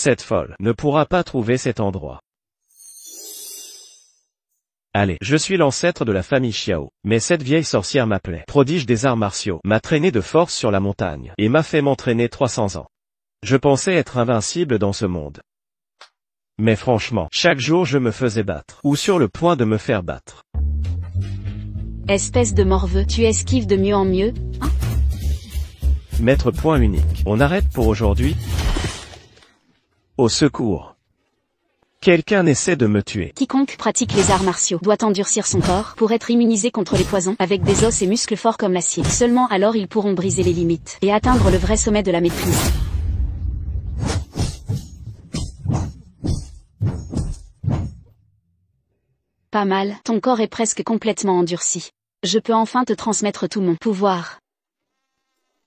Cette folle ne pourra pas trouver cet endroit. Allez, je suis l'ancêtre de la famille Xiao, mais cette vieille sorcière m'appelait prodige des arts martiaux, m'a traîné de force sur la montagne, et m'a fait m'entraîner 300 ans. Je pensais être invincible dans ce monde. Mais franchement, chaque jour je me faisais battre, ou sur le point de me faire battre. Espèce de morveux, tu esquives de mieux en mieux, hein? Maître point unique, on arrête pour aujourd'hui? Au secours. Quelqu'un essaie de me tuer. Quiconque pratique les arts martiaux doit endurcir son corps pour être immunisé contre les poisons, avec des os et muscles forts comme l'acier. Seulement alors ils pourront briser les limites, et atteindre le vrai sommet de la maîtrise. Pas mal, ton corps est presque complètement endurci. Je peux enfin te transmettre tout mon pouvoir.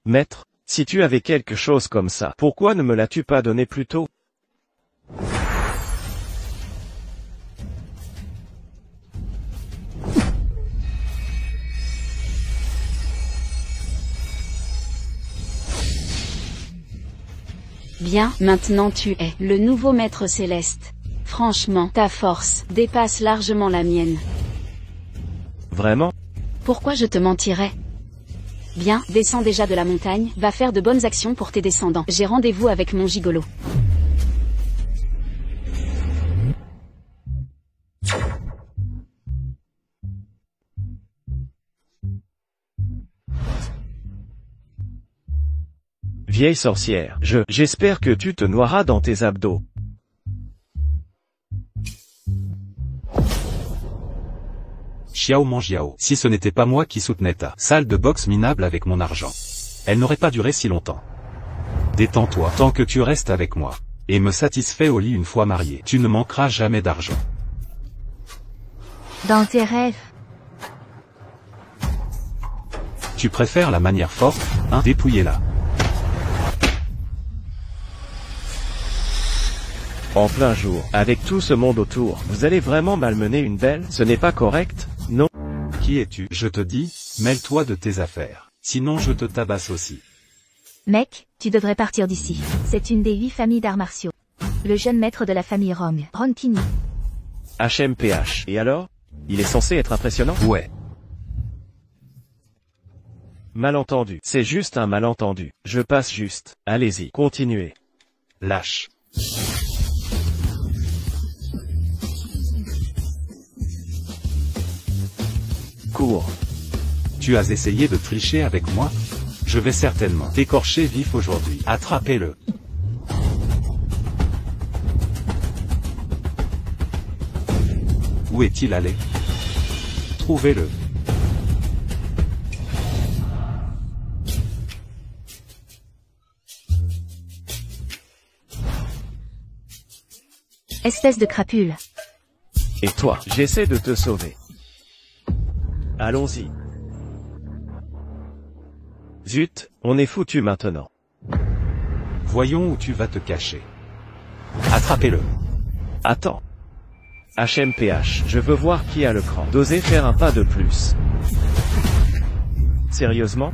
Maître, si tu avais quelque chose comme ça, pourquoi ne me l'as-tu pas donné plus tôt? Bien, maintenant tu es le nouveau maître céleste. Franchement, ta force dépasse largement la mienne. Vraiment? Pourquoi je te mentirais? Bien, descends déjà de la montagne, va faire de bonnes actions pour tes descendants. J'ai rendez-vous avec mon gigolo. Vieille sorcière, j'espère que tu te noieras dans tes abdos. Xiao Mangiao, si ce n'était pas moi qui soutenais ta salle de boxe minable avec mon argent, elle n'aurait pas duré si longtemps. Détends-toi, tant que tu restes avec moi, et me satisfais au lit une fois marié, tu ne manqueras jamais d'argent. Dans tes rêves. Tu préfères la manière forte, hein? Dépouillez-la. En plein jour, avec tout ce monde autour, vous allez vraiment malmener une belle? Ce n'est pas correct, non? Qui es-tu? Je te dis, mêle-toi de tes affaires. Sinon je te tabasse aussi. Mec, tu devrais partir d'ici. C'est une des 8 familles d'arts martiaux. Le jeune maître de la famille Rong, Rontini. HMPH. Et alors? Il est censé être impressionnant? Ouais. Malentendu. C'est juste un malentendu. Je passe juste. Allez-y, continuez. Lâche. Cours. Tu as essayé de tricher avec moi? Je vais certainement t'écorcher vif aujourd'hui. Attrapez-le. Où est-il allé? Trouvez-le. Espèce de crapule. Et toi, j'essaie de te sauver. Allons-y. Zut, on est foutu maintenant. Voyons où tu vas te cacher. Attrapez-le. Attends. HMPH, je veux voir qui a le cran d'oser faire un pas de plus. Sérieusement?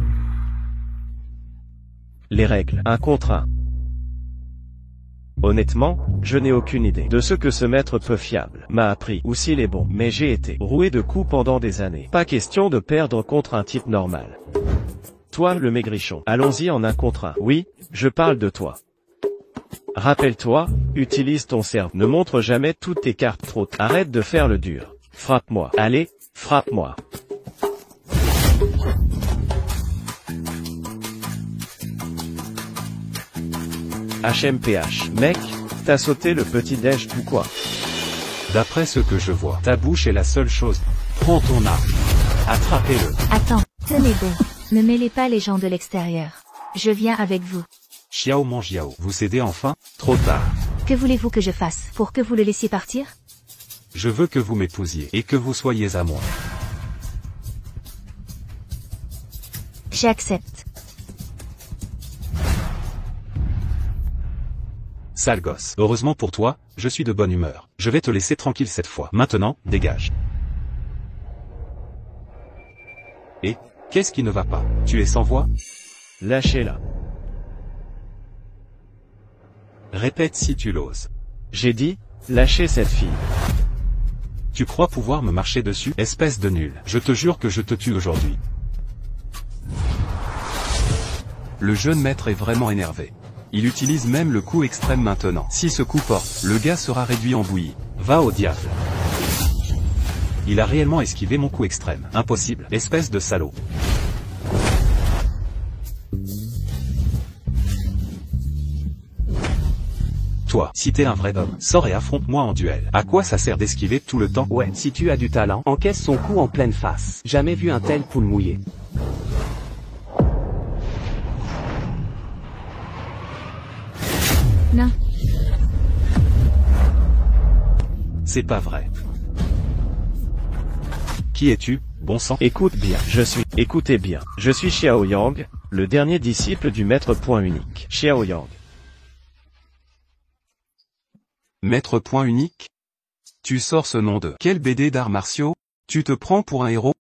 Les règles, 1 contre 1. Honnêtement, je n'ai aucune idée de ce que ce maître peu fiable m'a appris ou s'il est bon, mais j'ai été roué de coups pendant des années. Pas question de perdre contre un type normal. Toi, le maigrichon, allons-y en 1 contre 1. Oui, je parle de toi. Rappelle-toi, utilise ton cerveau. Ne montre jamais toutes tes cartes trop tôt. Arrête de faire le dur. Frappe-moi. Allez, frappe-moi. HMPH. Mec, t'as sauté le petit-déj ou quoi? D'après ce que je vois, ta bouche est la seule chose. Prends ton arme. Attrapez-le. Attends, tenez bon. Ne mêlez pas les gens de l'extérieur. Je viens avec vous. Xiao Mangiao, vous cédez enfin? Trop tard. Que voulez-vous que je fasse pour que vous le laissiez partir? Je veux que vous m'épousiez et que vous soyez à moi. J'accepte. Sale gosse. Heureusement pour toi, je suis de bonne humeur. Je vais te laisser tranquille cette fois. Maintenant, dégage. Et, qu'est-ce qui ne va pas? Tu es sans voix? Lâchez-la. Répète si tu l'oses. J'ai dit, lâchez cette fille. Tu crois pouvoir me marcher dessus, espèce de nul. Je te jure que je te tue aujourd'hui. Le jeune maître est vraiment énervé. Il utilise même le coup extrême maintenant. Si ce coup porte, le gars sera réduit en bouillie. Va au diable. Il a réellement esquivé mon coup extrême. Impossible, espèce de salaud. Toi, si t'es un vrai homme, sors et affronte-moi en duel. À quoi ça sert d'esquiver tout le temps? Ouais, si tu as du talent, encaisse son coup en pleine face. Jamais vu un tel poule mouillé. Non. C'est pas vrai. Qui es-tu, bon sang? Écoutez bien, je suis Xiao Yang, le dernier disciple du maître point unique. Xiao Yang. Maître point unique? Tu sors ce nom de quel BD d'arts martiaux? Tu te prends pour un héros?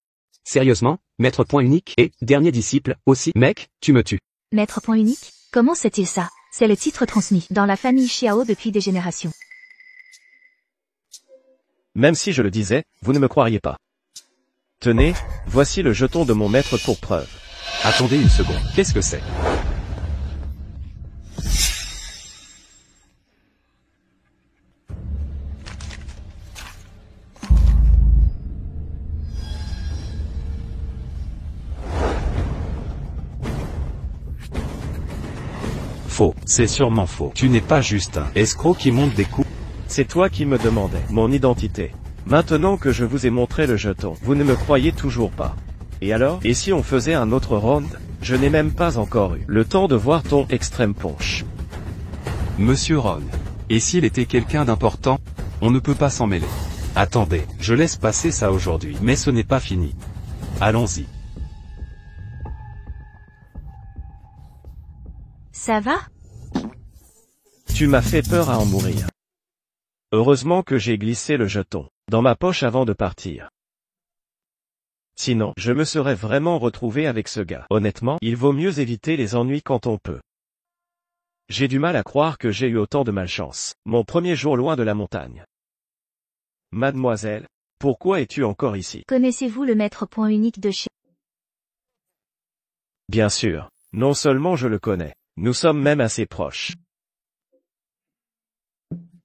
Sérieusement, maître point unique et dernier disciple aussi, mec, tu me tues. Maître point unique? Comment sait-il ça? C'est le titre transmis dans la famille Xiao depuis des générations. Même si je le disais, vous ne me croiriez pas. Tenez, voici le jeton de mon maître pour preuve. Attendez une seconde, qu'est-ce que c'est? Faux, c'est sûrement faux. Tu n'es pas juste un escroc qui monte des coups. C'est toi qui me demandais mon identité. Maintenant que je vous ai montré le jeton, vous ne me croyez toujours pas. Et alors? Et si on faisait un autre round? Je n'ai même pas encore eu le temps de voir ton extrême punch. Monsieur Ron. Et s'il était quelqu'un d'important? On ne peut pas s'en mêler. Attendez, je laisse passer ça aujourd'hui, mais ce n'est pas fini. Allons-y. Ça va? Tu m'as fait peur à en mourir. Heureusement que j'ai glissé le jeton dans ma poche avant de partir. Sinon, je me serais vraiment retrouvé avec ce gars. Honnêtement, il vaut mieux éviter les ennuis quand on peut. J'ai du mal à croire que j'ai eu autant de malchance. Mon premier jour loin de la montagne. Mademoiselle, pourquoi es-tu encore ici? Connaissez-vous le maître point unique de chez... Bien sûr. Non seulement je le connais, nous sommes même assez proches.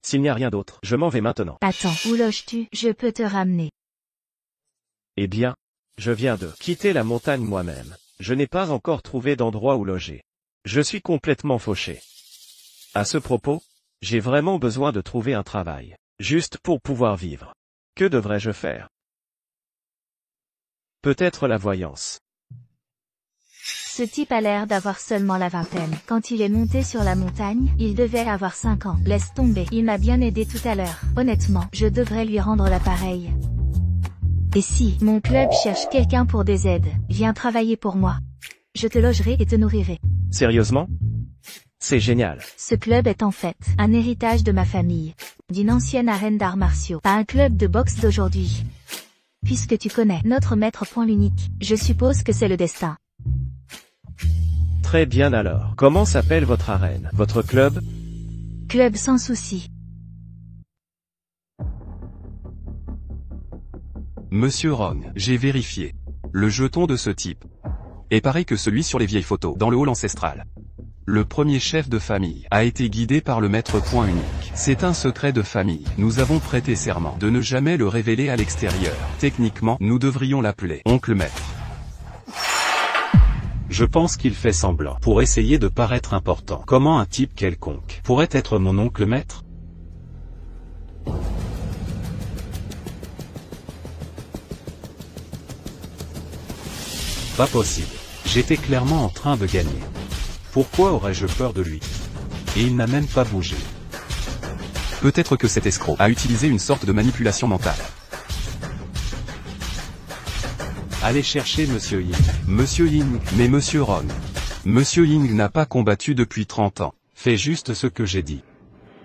S'il n'y a rien d'autre, je m'en vais maintenant. Attends, où loges-tu? Je peux te ramener. Eh bien, je viens de quitter la montagne moi-même. Je n'ai pas encore trouvé d'endroit où loger. Je suis complètement fauché. À ce propos, j'ai vraiment besoin de trouver un travail, juste pour pouvoir vivre. Que devrais-je faire? Peut-être la voyance. Ce type a l'air d'avoir seulement la vingtaine. Quand il est monté sur la montagne, il devait avoir 5 ans. Laisse tomber, il m'a bien aidé tout à l'heure. Honnêtement, je devrais lui rendre l'appareil. Et si, mon club cherche quelqu'un pour des aides, viens travailler pour moi. Je te logerai et te nourrirai. Sérieusement? C'est génial. Ce club est en fait un héritage de ma famille. D'une ancienne arène d'arts martiaux, pas un club de boxe d'aujourd'hui. Puisque tu connais notre maître point l'unique, je suppose que c'est le destin. Très bien alors. Comment s'appelle votre arène? Votre club? Club sans souci. Monsieur Ron, j'ai vérifié. Le jeton de ce type est pareil que celui sur les vieilles photos dans le hall ancestral. Le premier chef de famille a été guidé par le maître point unique. C'est un secret de famille. Nous avons prêté serment de ne jamais le révéler à l'extérieur. Techniquement, nous devrions l'appeler oncle maître. Je pense qu'il fait semblant pour essayer de paraître important. Comment un type quelconque pourrait être mon oncle maître? Pas possible. J'étais clairement en train de gagner. Pourquoi aurais-je peur de lui? Et il n'a même pas bougé. Peut-être que cet escroc a utilisé une sorte de manipulation mentale. Allez chercher Monsieur Ying. Monsieur Ying, mais Monsieur Ron. Monsieur Ying n'a pas combattu depuis 30 ans. Fais juste ce que j'ai dit.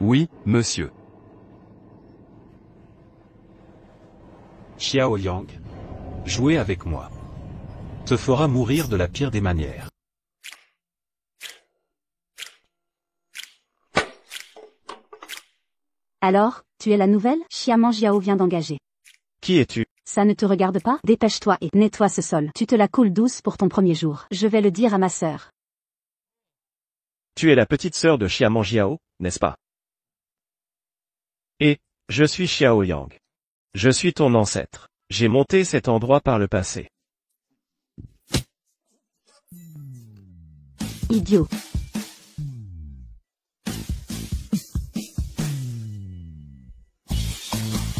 Oui, monsieur. Xiao Yang. Jouer avec moi te fera mourir de la pire des manières. Alors, tu es la nouvelle? Xiaoman Jiao vient d'engager. Qui es-tu? Ça ne te regarde pas? Dépêche-toi et nettoie ce sol. Tu te la coules douce pour ton premier jour. Je vais le dire à ma sœur. Tu es la petite sœur de Xiaoman Jiao, n'est-ce pas? Et, je suis Xiao Yang. Je suis ton ancêtre. J'ai monté cet endroit par le passé. Idiot.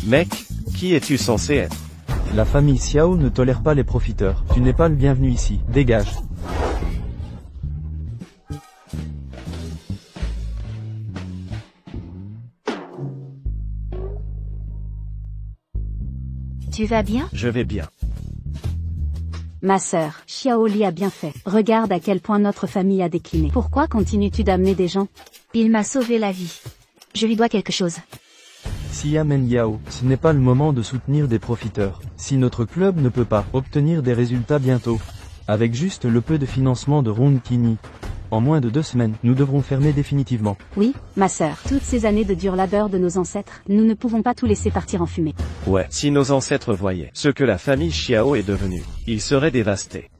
Mec, qui es-tu censé être? La famille Xiao ne tolère pas les profiteurs. Tu n'es pas le bienvenu ici. Dégage. Tu vas bien? Je vais bien. Ma sœur, Xiao Li a bien fait. Regarde à quel point notre famille a décliné. Pourquoi continues-tu d'amener des gens? Il m'a sauvé la vie. Je lui dois quelque chose. Xia Men Yao, ce n'est pas le moment de soutenir des profiteurs. Si notre club ne peut pas obtenir des résultats bientôt, avec juste le peu de financement de Ron Kini, en moins de 2 semaines, nous devrons fermer définitivement. Oui, ma sœur. Toutes ces années de dur labeur de nos ancêtres, nous ne pouvons pas tout laisser partir en fumée. Ouais, si nos ancêtres voyaient ce que la famille Xiao est devenue, ils seraient dévastés.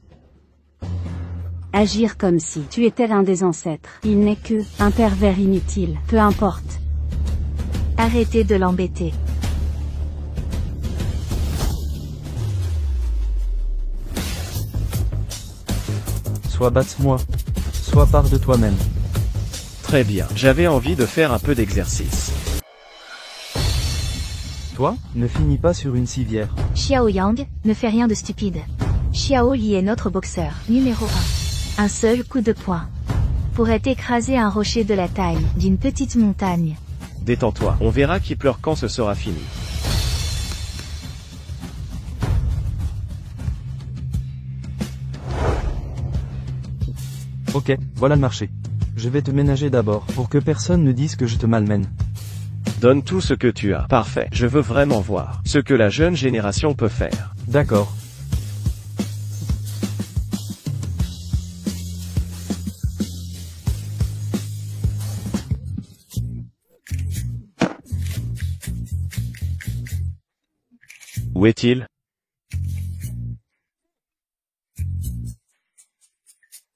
Agir comme si tu étais l'un des ancêtres. Il n'est que un pervers inutile. Peu importe. Arrêtez de l'embêter. Soit batte-moi, soit pars de toi-même. Très bien, j'avais envie de faire un peu d'exercice. Toi, ne finis pas sur une civière. Xiao Yang, ne fais rien de stupide. Xiao Li est notre boxeur, numéro 1. Un seul coup de poing pourrait écraser un rocher de la taille d'une petite montagne. Détends-toi, on verra qui pleure quand ce sera fini. Ok, voilà le marché. Je vais te ménager d'abord, pour que personne ne dise que je te malmène. Donne tout ce que tu as. Parfait, je veux vraiment voir ce que la jeune génération peut faire. D'accord. Où est-il?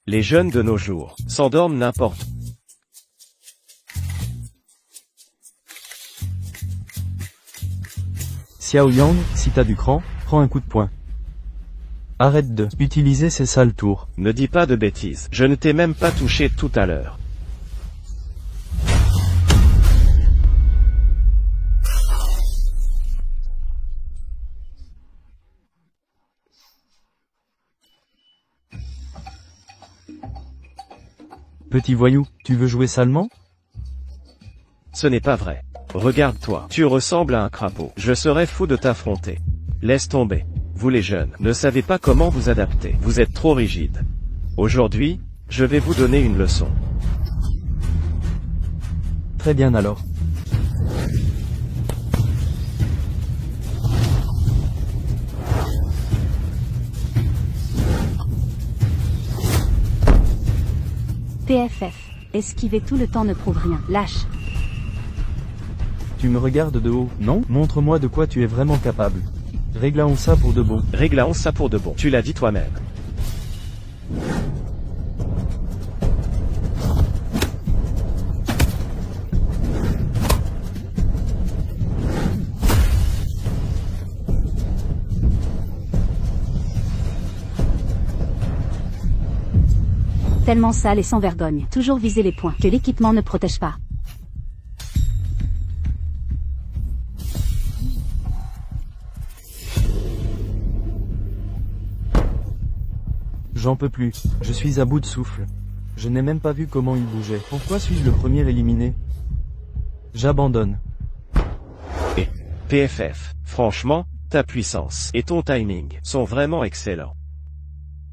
Les jeunes de nos jours s'endorment n'importe où. Xiao Yang, si t'as du cran, prends un coup de poing. Arrête de utiliser ces sales tours. Ne dis pas de bêtises, je ne t'ai même pas touché tout à l'heure. Petit voyou, tu veux jouer salement? Ce n'est pas vrai. Regarde-toi, tu ressembles à un crapaud. Je serais fou de t'affronter. Laisse tomber. Vous les jeunes, ne savez pas comment vous adapter. Vous êtes trop rigide. Aujourd'hui, je vais vous donner une leçon. Très bien alors. PFF. Esquiver tout le temps ne prouve rien. Lâche. Tu me regardes de haut, non? Montre-moi de quoi tu es vraiment capable. Réglons ça pour de bon. Réglons ça pour de bon. Tu l'as dit toi-même. Tellement sale et sans vergogne. Toujours viser les points que l'équipement ne protège pas. J'en peux plus. Je suis à bout de souffle. Je n'ai même pas vu comment il bougeait. Pourquoi suis-je le premier éliminé? J'abandonne. Et PFF, franchement, ta puissance et ton timing sont vraiment excellents.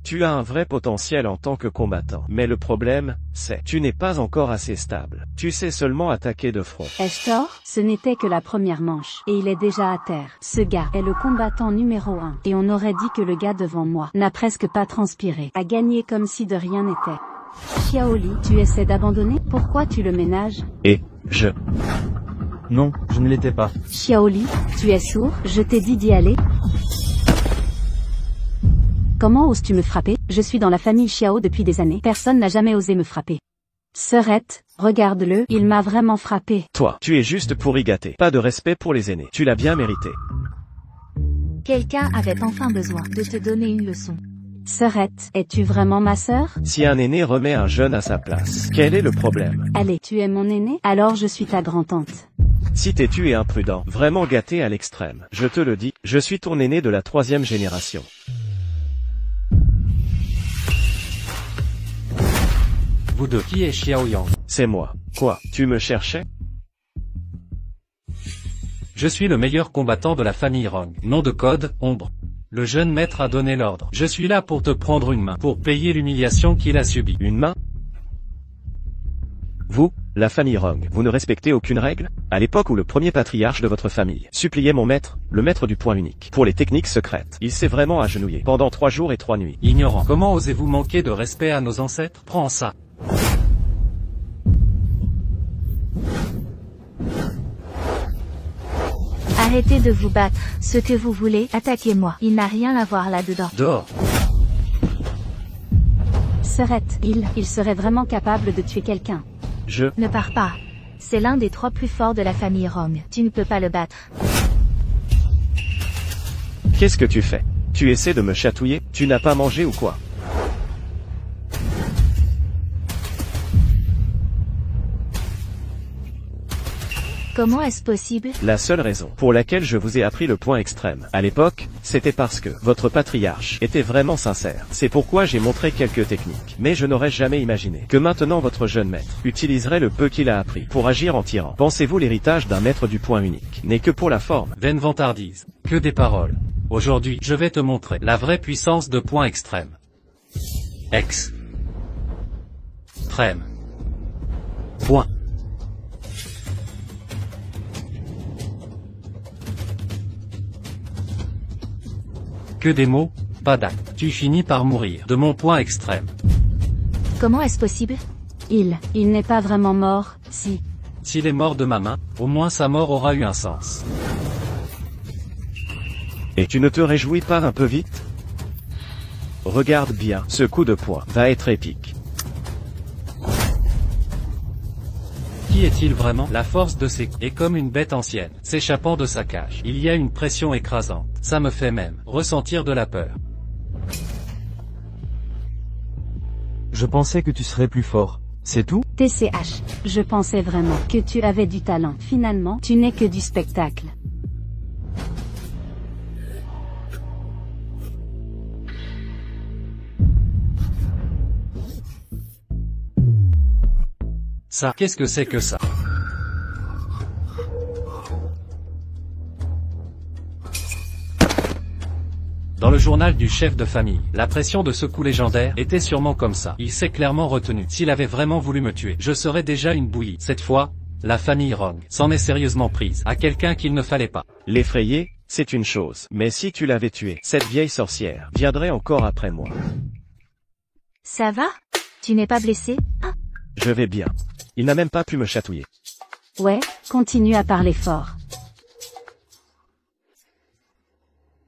Tu as un vrai potentiel en tant que combattant. Mais le problème, c'est, tu n'es pas encore assez stable. Tu sais seulement attaquer de front. Ai-je tort? Ce n'était que la première manche, et il est déjà à terre. Ce gars est le combattant numéro 1, et on aurait dit que le gars devant moi n'a presque pas transpiré, a gagné comme si de rien n'était. Xiao Li, tu essaies d'abandonner? Pourquoi tu le ménages? Et, je... Non, je ne l'étais pas. Xiaoli, tu es sourd, je t'ai dit d'y aller. Comment oses-tu me frapper? Je suis dans la famille Xiao depuis des années. Personne n'a jamais osé me frapper. Sœurette, regarde-le, il m'a vraiment frappé. Toi, tu es juste pourri gâté. Pas de respect pour les aînés. Tu l'as bien mérité. Quelqu'un avait enfin besoin de te donner une leçon. Sœurette, es-tu vraiment ma sœur? Si un aîné remet un jeune à sa place, quel est le problème? Allez, tu es mon aîné? Alors je suis ta grand-tante. Si têtu et imprudent, vraiment gâté à l'extrême. Je te le dis, je suis ton aîné de la 3e génération. Vous deux, qui est Xiao Yang? C'est moi. Quoi, tu me cherchais? Je suis le meilleur combattant de la famille Rong. Nom de code, Ombre. Le jeune maître a donné l'ordre. Je suis là pour te prendre une main, pour payer l'humiliation qu'il a subie. Une main? Vous, la famille Rong, vous ne respectez aucune règle? À l'époque où le premier patriarche de votre famille suppliait mon maître, le maître du point unique, pour les techniques secrètes, il s'est vraiment agenouillé pendant 3 jours et 3 nuits. Ignorant. Comment osez-vous manquer de respect à nos ancêtres? Prends ça. Arrêtez de vous battre, ce que vous voulez, attaquez-moi. Il n'a rien à voir là-dedans. Dehors. Sœurette, il serait vraiment capable de tuer quelqu'un. Ne pars pas. C'est l'un des 3 plus forts de la famille Rong. Tu ne peux pas le battre. Qu'est-ce que tu fais? Tu essaies de me chatouiller? Tu n'as pas mangé ou quoi? Comment est-ce possible? La seule raison pour laquelle je vous ai appris le point extrême, à l'époque, c'était parce que votre patriarche était vraiment sincère. C'est pourquoi j'ai montré quelques techniques. Mais je n'aurais jamais imaginé que maintenant votre jeune maître utiliserait le peu qu'il a appris pour agir en tyran. Pensez-vous l'héritage d'un maître du point unique n'est que pour la forme? Vaine vantardise. Que des paroles. Aujourd'hui, je vais te montrer la vraie puissance de point extrême. Extrême. Point. Que des mots, pas d'actes. Tu finis par mourir de mon point extrême. Comment est-ce possible? Il n'est pas vraiment mort, si. S'il est mort de ma main, au moins sa mort aura eu un sens. Et tu ne te réjouis pas un peu vite? Regarde bien, ce coup de poing va être épique. Qui est-il vraiment? La force de ses coups est comme une bête ancienne, s'échappant de sa cage. Il y a une pression écrasante. Ça me fait même ressentir de la peur. Je pensais que tu serais plus fort. C'est tout? TCH, je pensais vraiment que tu avais du talent. Finalement, tu n'es que du spectacle. Ça, qu'est-ce que c'est que ça? Dans le journal du chef de famille, la pression de ce coup légendaire était sûrement comme ça. Il s'est clairement retenu. S'il avait vraiment voulu me tuer, je serais déjà une bouillie. Cette fois, la famille Rong s'en est sérieusement prise à quelqu'un qu'il ne fallait pas. L'effrayer, c'est une chose. Mais si tu l'avais tué, cette vieille sorcière viendrait encore après moi. Ça va? Tu n'es pas blessé? Ah. Je vais bien. Il n'a même pas pu me chatouiller. Ouais, continue à parler fort.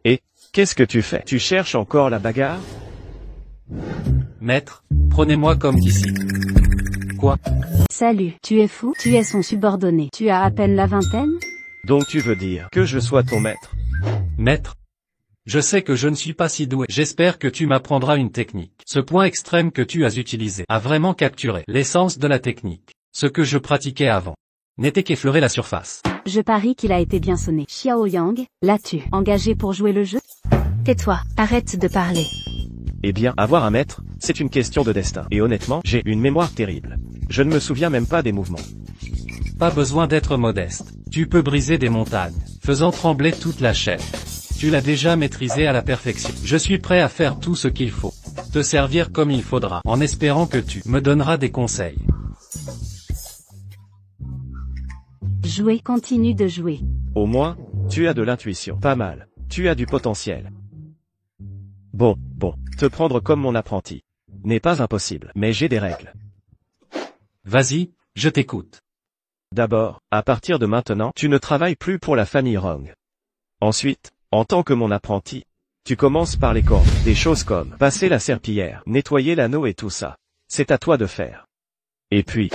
Et, qu'est-ce que tu fais? Tu cherches encore la bagarre? Maître, prenez-moi comme disciple. Quoi? Salut, tu es fou? Tu es son subordonné. Tu as à peine la vingtaine? Donc tu veux dire que je sois ton maître? Maître? Je sais que je ne suis pas si doué. J'espère que tu m'apprendras une technique. Ce point extrême que tu as utilisé a vraiment capturé l'essence de la technique. Ce que je pratiquais avant n'était qu'effleurer la surface. Je parie qu'il a été bien sonné. Xiao Yang, l'as-tu engagé pour jouer le jeu? Tais-toi, arrête de parler. Eh bien, avoir un maître, c'est une question de destin. Et honnêtement, j'ai une mémoire terrible. Je ne me souviens même pas des mouvements. Pas besoin d'être modeste. Tu peux briser des montagnes, faisant trembler toute la chair. Tu l'as déjà maîtrisé à la perfection. Je suis prêt à faire tout ce qu'il faut. Te servir comme il faudra, en espérant que tu me donneras des conseils. Jouer, continue de jouer. Au moins, tu as de l'intuition. Pas mal. Tu as du potentiel. Bon, te prendre comme mon apprenti n'est pas impossible, mais j'ai des règles. Vas-y, je t'écoute. D'abord, à partir de maintenant, tu ne travailles plus pour la famille Rong. Ensuite, en tant que mon apprenti, tu commences par les cordes, des choses comme passer la serpillière, nettoyer l'anneau et tout ça. C'est à toi de faire. Et puis...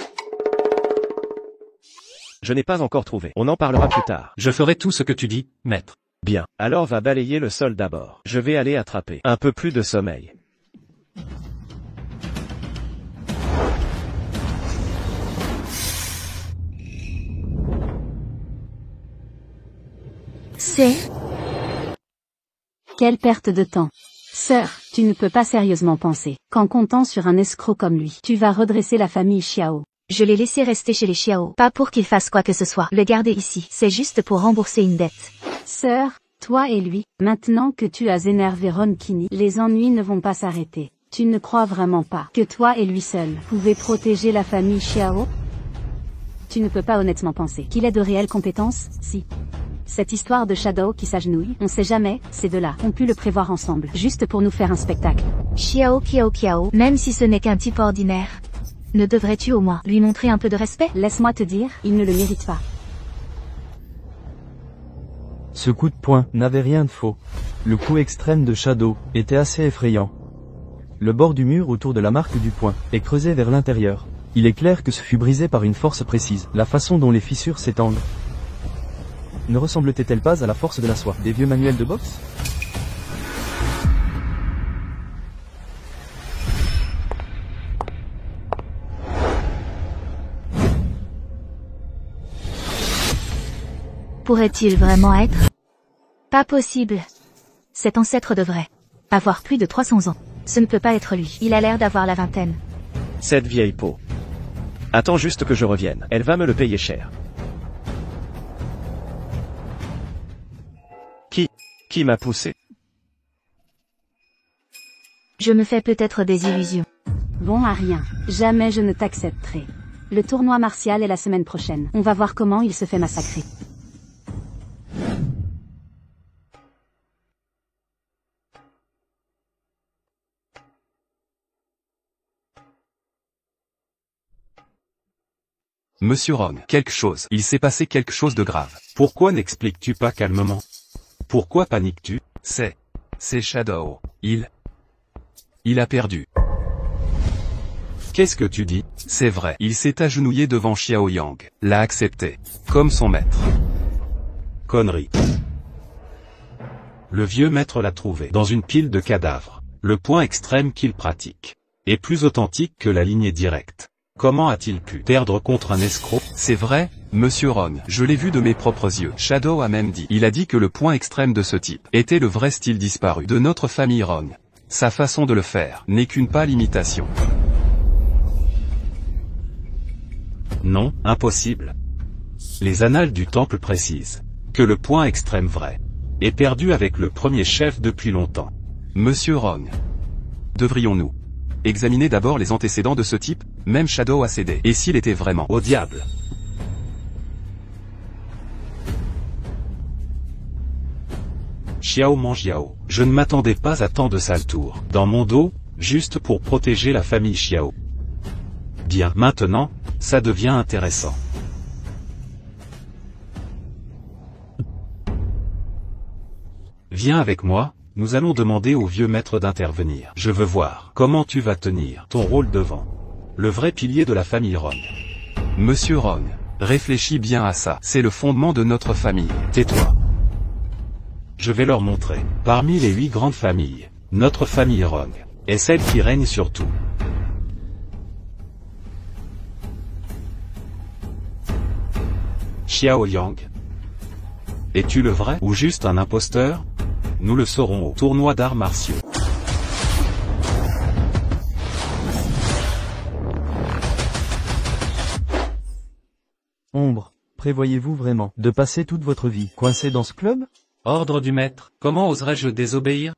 Je n'ai pas encore trouvé. On en parlera plus tard. Je ferai tout ce que tu dis, maître. Bien. Alors va balayer le sol d'abord. Je vais aller attraper un peu plus de sommeil. C'est... Quelle perte de temps. Sœur, tu ne peux pas sérieusement penser qu'en comptant sur un escroc comme lui, tu vas redresser la famille Xiao. Je l'ai laissé rester chez les Xiao, pas pour qu'il fasse quoi que ce soit. Le garder ici, c'est juste pour rembourser une dette. Sœur, toi et lui, maintenant que tu as énervé Ron Kini, les ennuis ne vont pas s'arrêter. Tu ne crois vraiment pas que toi et lui seul pouvez protéger la famille Xiao? Tu ne peux pas honnêtement penser qu'il ait de réelles compétences, si. Cette histoire de Shadow qui s'agenouille, on sait jamais, ces deux-là ont pu le prévoir ensemble, juste pour nous faire un spectacle. Xiao Kiao, même si ce n'est qu'un type ordinaire. Ne devrais-tu au moins lui montrer un peu de respect? Laisse-moi te dire, il ne le mérite pas. Ce coup de poing n'avait rien de faux. Le coup extrême de Shadow était assez effrayant. Le bord du mur autour de la marque du poing est creusé vers l'intérieur. Il est clair que ce fut brisé par une force précise. La façon dont les fissures s'étendent ne ressemble-t-elle pas à la force de la soie des vieux manuels de boxe? Pourrait-il vraiment être? Pas possible. Cet ancêtre devrait avoir plus de 300 ans. Ce ne peut pas être lui. Il a l'air d'avoir la vingtaine. Cette vieille peau. Attends juste que je revienne. Elle va me le payer cher. Qui m'a poussé? Je me fais peut-être des illusions. Bon à rien. Jamais je ne t'accepterai. Le tournoi martial est la semaine prochaine. On va voir comment il se fait massacrer. Monsieur Rong, quelque chose. Il s'est passé quelque chose de grave. Pourquoi n'expliques-tu pas calmement? Pourquoi paniques-tu? C'est Shadow. Il a perdu. Qu'est-ce que tu dis? C'est vrai. Il s'est agenouillé devant Xiao Yang. L'a accepté. Comme son maître. Connerie. Le vieux maître l'a trouvé dans une pile de cadavres. Le point extrême qu'il pratique est plus authentique que la lignée directe. Comment a-t-il pu perdre contre un escroc? C'est vrai, monsieur Rong. Je l'ai vu de mes propres yeux. Shadow a même dit. Il a dit que le point extrême de ce type était le vrai style disparu de notre famille Rong. Sa façon de le faire n'est qu'une pâle imitation. Non, impossible. Les annales du temple précisent que le point extrême vrai est perdu avec le premier chef depuis longtemps. Monsieur Rong. Devrions-nous examiner d'abord les antécédents de ce type? Même Shadow a cédé. Et s'il était vraiment au diable? Xiao Mangiao, je ne m'attendais pas à tant de sales tours dans mon dos, juste pour protéger la famille Xiao. Bien, maintenant, ça devient intéressant. Viens avec moi, nous allons demander au vieux maître d'intervenir. Je veux voir comment tu vas tenir ton rôle devant le vrai pilier de la famille Rong. Monsieur Rong, réfléchis bien à ça. C'est le fondement de notre famille. Tais-toi. Je vais leur montrer. Parmi les 8 grandes familles, notre famille Rong est celle qui règne sur tout. Xiao Yang. Es-tu le vrai ou juste un imposteur? Nous le saurons au tournoi d'arts martiaux. Ombre, prévoyez-vous vraiment de passer toute votre vie coincé dans ce club? Ordre du maître, comment oserais-je désobéir?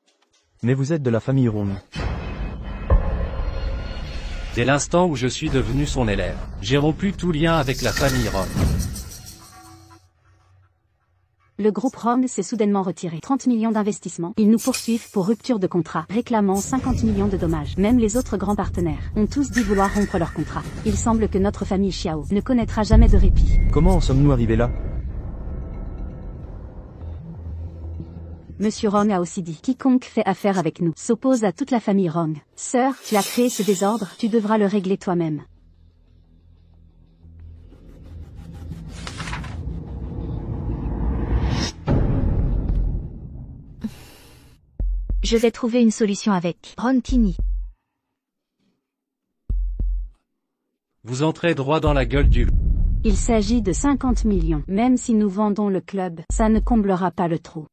Mais vous êtes de la famille Rong. Dès l'instant où je suis devenu son élève, j'ai rompu tout lien avec la famille Rong. Le groupe Rong s'est soudainement retiré. 30 millions d'investissements. Ils nous poursuivent pour rupture de contrat, réclamant 50 millions de dommages. Même les autres grands partenaires ont tous dit vouloir rompre leur contrat. Il semble que notre famille Xiao ne connaîtra jamais de répit. Comment en sommes-nous arrivés là? Monsieur Rong a aussi dit, quiconque fait affaire avec nous s'oppose à toute la famille Rong. Sœur, tu as créé ce désordre, tu devras le régler toi-même. Je vais trouver une solution avec Ron Kini. Vous entrez droit dans la gueule du loup. Il s'agit de 50 millions. Même si nous vendons le club, ça ne comblera pas le trou.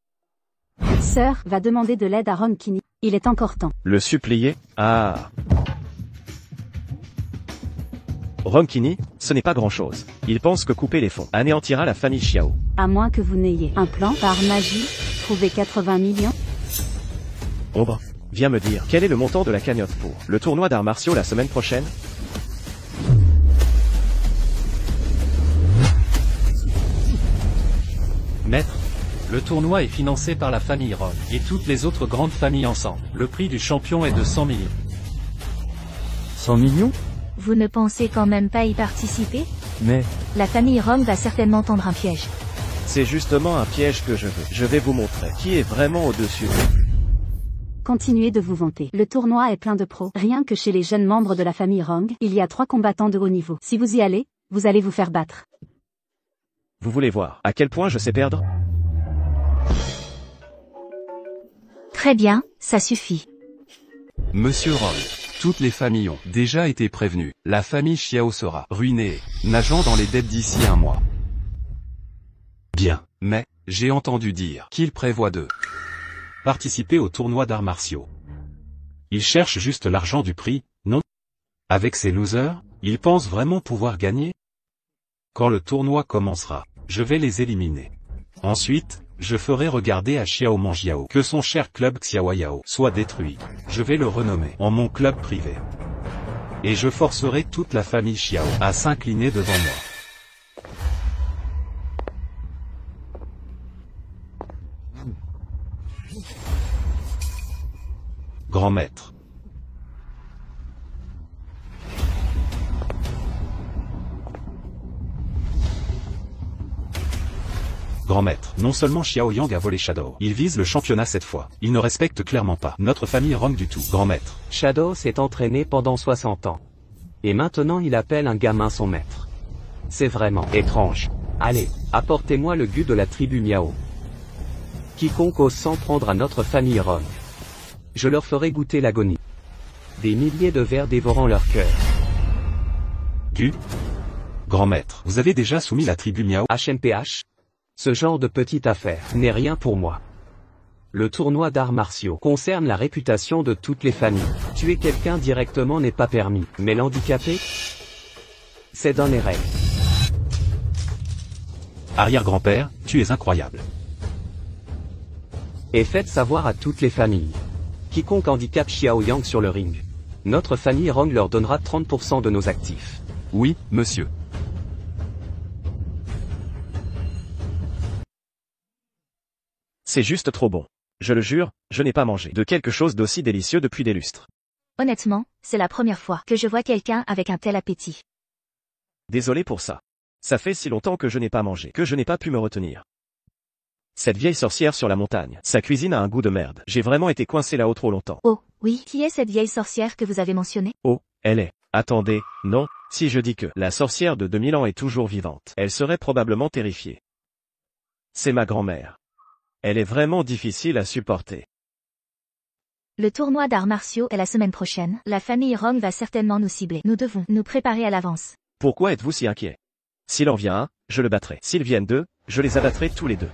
Sœur va demander de l'aide à Ron Kini. Il est encore temps. Le supplier? Ah. Ron Kini, ce n'est pas grand-chose. Il pense que couper les fonds anéantira la famille Xiao. À moins que vous n'ayez un plan par magie, trouver 80 millions. Ombre, viens me dire, quel est le montant de la cagnotte pour le tournoi d'arts martiaux la semaine prochaine? Maître, le tournoi est financé par la famille Rong et toutes les autres grandes familles ensemble. Le prix du champion est de 100 millions. 100 millions? Vous ne pensez quand même pas y participer? Mais, La famille Rong va certainement tendre un piège. C'est justement un piège que je veux. Je vais vous montrer qui est vraiment au-dessus. Continuez de vous vanter. Le tournoi est plein de pros. Rien que chez les jeunes membres de la famille Rong, il y a 3 combattants de haut niveau. Si vous y allez, vous allez vous faire battre. Vous voulez voir à quel point je sais perdre? Très bien, ça suffit. Monsieur Rong, toutes les familles ont déjà été prévenues. La famille Xiao sera ruinée, nageant dans les dettes d'ici un mois. Bien, mais, j'ai entendu dire qu'il prévoit de Participer au tournoi d'arts martiaux. Il cherche juste l'argent du prix, non? Avec ces losers, il pense vraiment pouvoir gagner? Quand le tournoi commencera, je vais les éliminer. Ensuite, je ferai regarder à Xiao Manjiao que son cher club Xiaoyao soit détruit. Je vais le renommer en mon club privé. Et je forcerai toute la famille Xiao à s'incliner devant moi. Grand maître. Grand maître, non seulement Xiao Yang a volé Shadow, il vise le championnat cette fois. Il ne respecte clairement pas notre famille Rong du tout. Grand maître. Shadow s'est entraîné pendant 60 ans. Et maintenant il appelle un gamin son maître. C'est vraiment étrange. Allez, apportez-moi le gu de la tribu Miao. Quiconque ose s'en prendre à notre famille Rong. Je leur ferai goûter l'agonie. Des milliers de vers dévorant leur cœur. Gu. Grand maître, vous avez déjà soumis la tribu Miao? HMPH? Ce genre de petite affaire n'est rien pour moi. Le tournoi d'arts martiaux concerne la réputation de toutes les familles. Tuer quelqu'un directement n'est pas permis, mais l'handicaper, c'est dans les règles. Arrière-grand-père, tu es incroyable. Et faites savoir à toutes les familles. Quiconque handicape Xiao Yang sur le ring. Notre famille Rong leur donnera 30% de nos actifs. Oui, monsieur. C'est juste trop bon. Je le jure, je n'ai pas mangé de quelque chose d'aussi délicieux depuis des lustres. Honnêtement, c'est la première fois que je vois quelqu'un avec un tel appétit. Désolé pour ça. Ça fait si longtemps que je n'ai pas mangé, que je n'ai pas pu me retenir. Cette vieille sorcière sur la montagne, sa cuisine a un goût de merde. J'ai vraiment été coincé là-haut trop longtemps. Oh, oui, qui est cette vieille sorcière que vous avez mentionnée? Oh, elle est. Attendez, non, si je dis que la sorcière de 2000 ans est toujours vivante, elle serait probablement terrifiée. C'est ma grand-mère. Elle est vraiment difficile à supporter. Le tournoi d'arts martiaux est la semaine prochaine. La famille Rong va certainement nous cibler. Nous devons nous préparer à l'avance. Pourquoi êtes-vous si inquiet? S'il en vient un, je le battrai. S'ils viennent deux, je les abattrai tous les deux.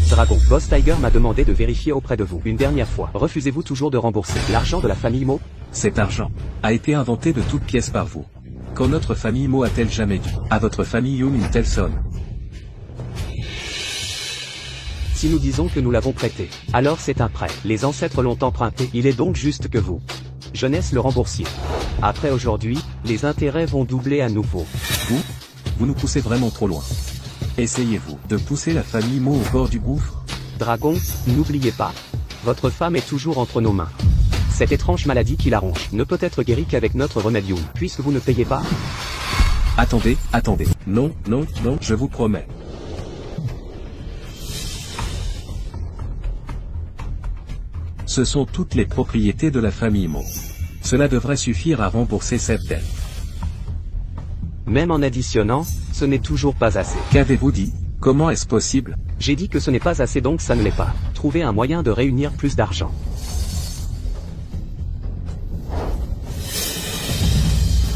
Dragon, Boss Tiger m'a demandé de vérifier auprès de vous une dernière fois. Refusez-vous toujours de rembourser l'argent de la famille Mo? Cet argent a été inventé de toutes pièces par vous. Quand notre famille Mo a-t-elle jamais dû à votre famille Yoon une telle somme? Si nous disons que nous l'avons prêté, alors c'est un prêt. Les ancêtres l'ont emprunté, il est donc juste que vous, jeunesse, le remboursiez. Après aujourd'hui, les intérêts vont doubler à nouveau. Vous nous poussez vraiment trop loin. Essayez-vous de pousser la famille Mo au bord du gouffre? Dragon, n'oubliez pas. Votre femme est toujours entre nos mains. Cette étrange maladie qui la ronge ne peut être guérie qu'avec notre remède Yoon, puisque vous ne payez pas. Attendez. Non, je vous promets. Ce sont toutes les propriétés de la famille Mo. Cela devrait suffire à rembourser cette dette. Même en additionnant, ce n'est toujours pas assez. Qu'avez-vous dit? Comment est-ce possible? J'ai dit que ce n'est pas assez donc ça ne l'est pas. Trouvez un moyen de réunir plus d'argent.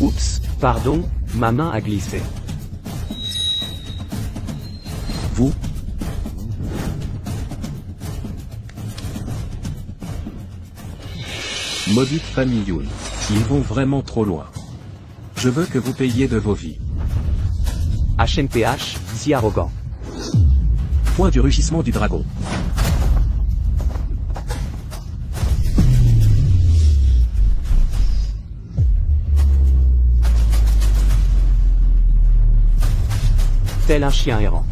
Oups, pardon, ma main a glissé. Vous? Maudite famille Yoon. Ils vont vraiment trop loin. Je veux que vous payiez de vos vies. HMPH, si arrogant. Point du rugissement du dragon. Tel un chien errant.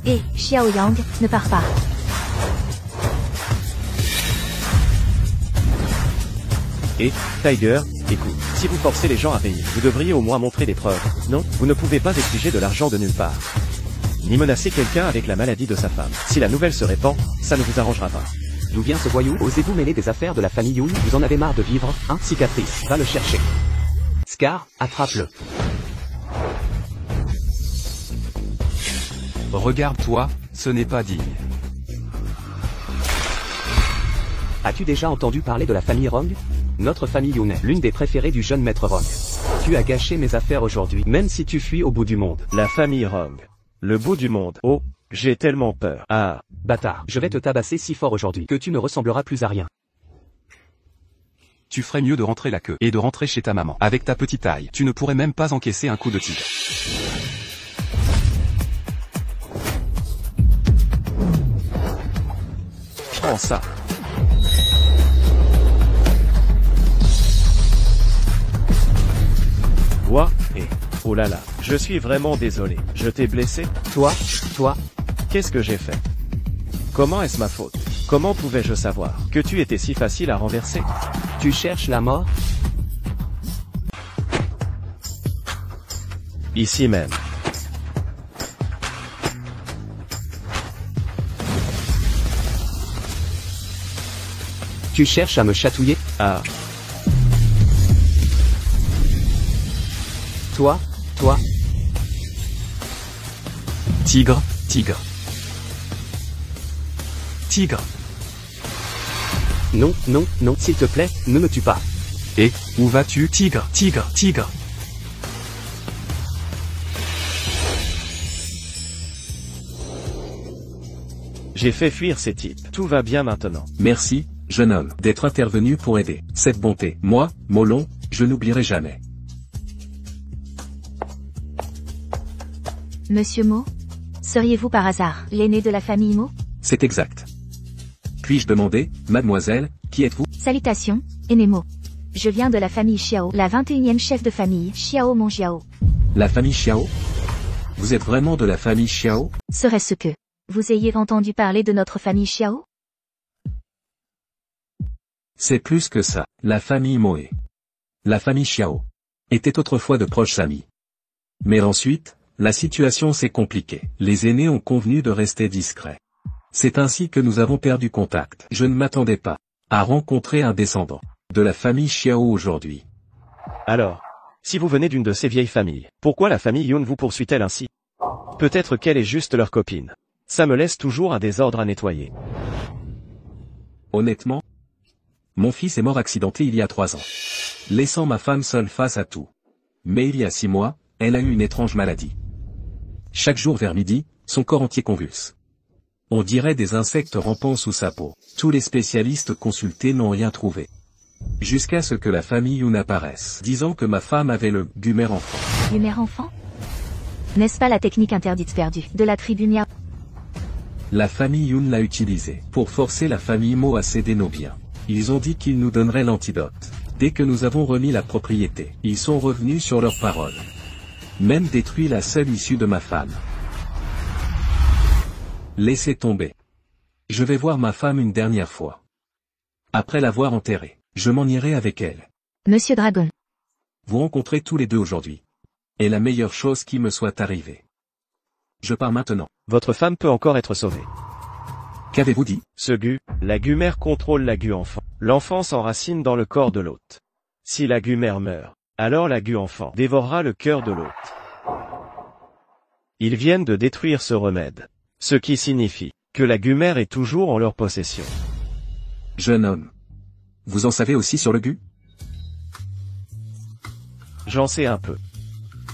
Hé, Xiao Yang, ne pars pas. Et, Tiger, écoute, si vous forcez les gens à payer, vous devriez au moins montrer des preuves. Non, vous ne pouvez pas exiger de l'argent de nulle part. Ni menacer quelqu'un avec la maladie de sa femme. Si la nouvelle se répand, ça ne vous arrangera pas. D'où vient ce voyou? Osez-vous mêler des affaires de la famille Yoon? Vous en avez marre de vivre, hein? Cicatrice, va le chercher. Scar, attrape-le. Regarde-toi, ce n'est pas digne. As-tu déjà entendu parler de la famille Rong? Notre famille Yoon est l'une des préférées du jeune maître Rong. Tu as gâché mes affaires aujourd'hui, même si tu fuis au bout du monde. La famille Rong. Le bout du monde. Oh, j'ai tellement peur. Ah. Bâtard, je vais te tabasser si fort aujourd'hui que tu ne ressembleras plus à rien. Tu ferais mieux de rentrer la queue et de rentrer chez ta maman. Avec ta petite taille, tu ne pourrais même pas encaisser un coup de tigre. Prends ça. Quoi? Et, oh là là, je suis vraiment désolé. Je t'ai blessé? Toi. Qu'est-ce que j'ai fait? Comment est-ce ma faute? Comment pouvais-je savoir que tu étais si facile à renverser? Tu cherches la mort? Ici même. Tu cherches à me chatouiller? Ah. Toi. Tigre. Non, s'il te plaît, ne me tue pas. Et, où vas-tu? Tigre. J'ai fait fuir ces types. Tout va bien maintenant. Merci, jeune homme, d'être intervenu pour aider. Cette bonté. Moi, Molon, je n'oublierai jamais. Monsieur Mo? Seriez-vous par hasard l'aîné de la famille Mo? C'est exact. Puis-je demander, mademoiselle, qui êtes-vous? Salutations, aîné Mo. Je viens de la famille Xiao, la 21e chef de famille, Xiao Monjiao. La famille Xiao? Vous êtes vraiment de la famille Xiao? Serait-ce que vous ayez entendu parler de notre famille Xiao? C'est plus que ça. La famille Moé. La famille Xiao était autrefois de proches amis. Mais ensuite, la situation s'est compliquée. Les aînés ont convenu de rester discrets. C'est ainsi que nous avons perdu contact. Je ne m'attendais pas à rencontrer un descendant de la famille Xiao aujourd'hui. Alors, si vous venez d'une de ces vieilles familles, pourquoi la famille Yoon vous poursuit-elle ainsi? Peut-être qu'elle est juste leur copine. Ça me laisse toujours un désordre à nettoyer. Honnêtement, mon fils est mort accidenté il y a 3 ans, laissant ma femme seule face à tout. Mais il y a 6 mois, elle a eu une étrange maladie. Chaque jour vers midi, son corps entier convulse. On dirait des insectes rampant sous sa peau. Tous les spécialistes consultés n'ont rien trouvé. Jusqu'à ce que la famille Yoon apparaisse, disant que ma femme avait le gumer enfant. Gumer enfant? N'est-ce pas la technique interdite perdue de la tribu Miao? La famille Yoon l'a utilisé pour forcer la famille Mo à céder nos biens. Ils ont dit qu'ils nous donneraient l'antidote. Dès que nous avons remis la propriété, ils sont revenus sur leurs paroles. Même détruit la seule issue de ma femme. Laissez tomber. Je vais voir ma femme une dernière fois. Après l'avoir enterrée, je m'en irai avec elle. Monsieur Dragon. Vous rencontrez tous les deux aujourd'hui. Et la meilleure chose qui me soit arrivée. Je pars maintenant. Votre femme peut encore être sauvée. Qu'avez-vous dit? Ce gu, la gu mère contrôle la gu enfant. L'enfant s'enracine dans le corps de l'hôte. Si la gu mère meurt, alors la gu enfant dévorera le cœur de l'hôte. Ils viennent de détruire ce remède. Ce qui signifie que la gu mère est toujours en leur possession. Jeune homme. Vous en savez aussi sur le gu? J'en sais un peu.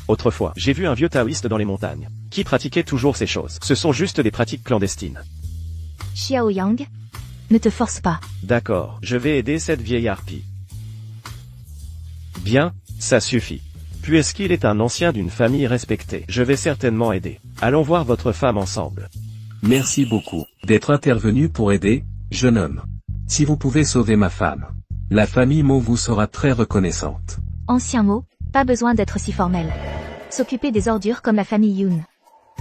Autrefois, j'ai vu un vieux taoïste dans les montagnes, qui pratiquait toujours ces choses. Ce sont juste des pratiques clandestines. Xiao Yang, ne te force pas. D'accord, je vais aider cette vieille harpie. Bien, ça suffit. Puisqu'il est un ancien d'une famille respectée, je vais certainement aider. Allons voir votre femme ensemble. Merci beaucoup d'être intervenu pour aider, jeune homme. Si vous pouvez sauver ma femme, la famille Mo vous sera très reconnaissante. Ancien mot, pas besoin d'être si formel. S'occuper des ordures comme la famille Yoon.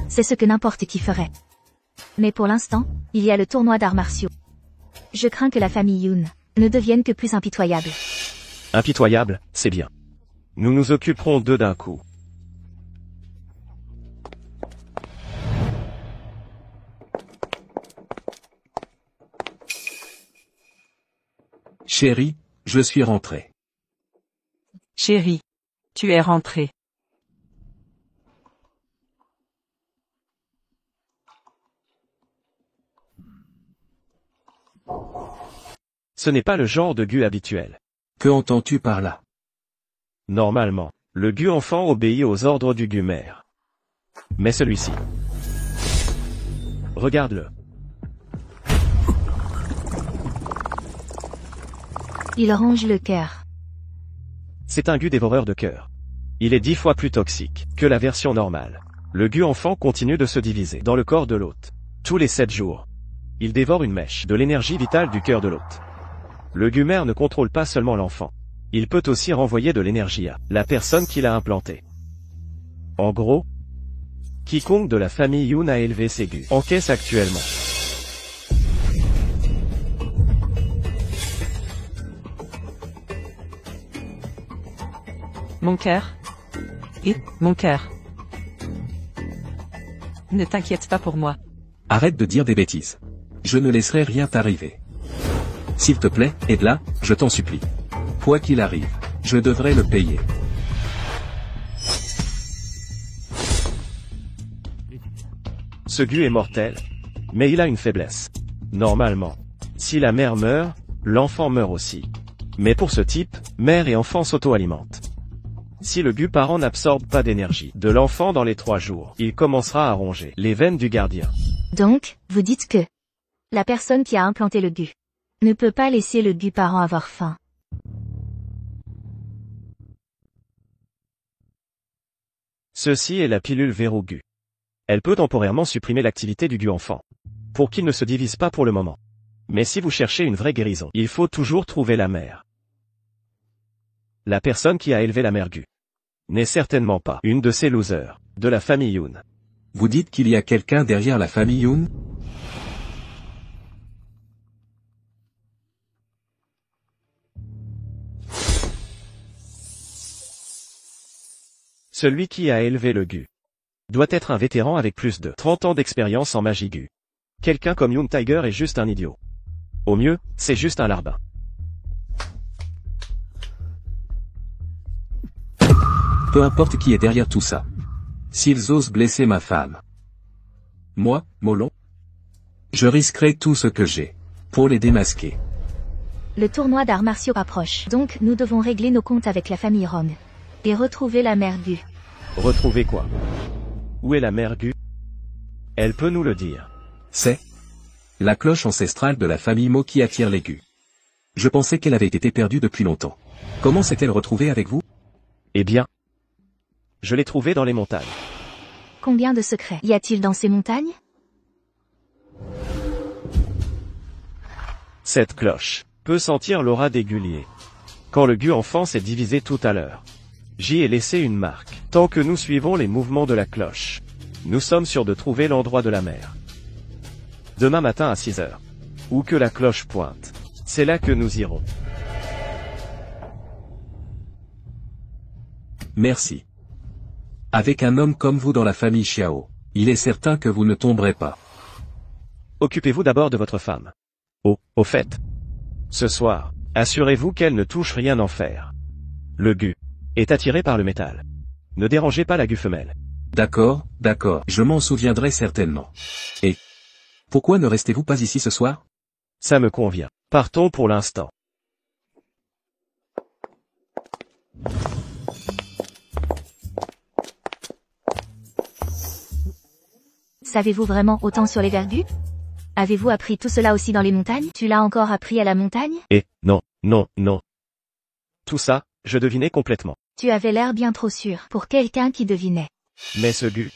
C'est ce que n'importe qui ferait. Mais pour l'instant, il y a le tournoi d'arts martiaux. Je crains que la famille Yoon ne devienne que plus impitoyable. Impitoyable, c'est bien. Nous nous occuperons d'eux d'un coup. Chérie, je suis rentré. Chérie, tu es rentré. Ce n'est pas le genre de gu habituel. Que entends-tu par là? Normalement, le gu enfant obéit aux ordres du gu mère. Mais celui-ci. Regarde-le. Il ronge le cœur. C'est un gu dévoreur de cœur. Il est 10 fois plus toxique que la version normale. Le gu enfant continue de se diviser dans le corps de l'hôte. Tous les 7 jours. Il dévore une mèche de l'énergie vitale du cœur de l'hôte. Le gu mère ne contrôle pas seulement l'enfant. Il peut aussi renvoyer de l'énergie à la personne qui l'a implanté. En gros, quiconque de la famille Yoon a élevé ces gus encaisse actuellement. Mon cœur. Et mon cœur. Ne t'inquiète pas pour moi. Arrête de dire des bêtises. Je ne laisserai rien t'arriver. S'il te plaît, aide-la, je t'en supplie. Quoi qu'il arrive, je devrais le payer. Ce gu est mortel, mais il a une faiblesse. Normalement, si la mère meurt, l'enfant meurt aussi. Mais pour ce type, mère et enfant s'auto-alimentent. Si le gu parent n'absorbe pas d'énergie de l'enfant dans les 3 jours, il commencera à ronger les veines du gardien. Donc, vous dites que la personne qui a implanté le gu ne peut pas laisser le gu parent avoir faim. Ceci est la pilule verrou gu. Elle peut temporairement supprimer l'activité du gu enfant, pour qu'il ne se divise pas pour le moment. Mais si vous cherchez une vraie guérison, il faut toujours trouver la mère. La personne qui a élevé la mère gu n'est certainement pas une de ces losers de la famille Yoon. Vous dites qu'il y a quelqu'un derrière la famille Yoon? Celui qui a élevé le gu doit être un vétéran avec plus de 30 ans d'expérience en magie gu. Quelqu'un comme Yoon Tiger est juste un idiot. Au mieux, c'est juste un larbin. Peu importe qui est derrière tout ça. S'ils osent blesser ma femme. Moi, Molon, je risquerai tout ce que j'ai pour les démasquer. Le tournoi d'arts martiaux approche, donc nous devons régler nos comptes avec la famille Rong. Et retrouver la mère gu. Retrouver quoi? Où est la mère gu? Elle peut nous le dire. C'est la cloche ancestrale de la famille Mo qui attire les gus. Je pensais qu'elle avait été perdue depuis longtemps. Comment s'est-elle retrouvée avec vous? Eh bien, je l'ai trouvée dans les montagnes. Combien de secrets y a-t-il dans ces montagnes? Cette cloche peut sentir l'aura des Gu liés. Quand le Gu enfant s'est divisé tout à l'heure, j'y ai laissé une marque. Tant que nous suivons les mouvements de la cloche, nous sommes sûrs de trouver l'endroit de la mer. Demain matin à 6 heures. Où que la cloche pointe, c'est là que nous irons. Merci. Avec un homme comme vous dans la famille Xiao, il est certain que vous ne tomberez pas. Occupez-vous d'abord de votre femme. Oh, au fait. Ce soir, assurez-vous qu'elle ne touche rien en fer. Le Gu est attiré par le métal. Ne dérangez pas la Gu femelle. D'accord, je m'en souviendrai certainement. Et pourquoi ne restez-vous pas ici ce soir? Ça me convient. Partons pour l'instant. Savez-vous vraiment autant sur les vergus? Avez-vous appris tout cela aussi dans les montagnes? Tu l'as encore appris à la montagne? Non. Tout ça, je devinais complètement. Tu avais l'air bien trop sûr pour quelqu'un qui devinait. Mais ce Gu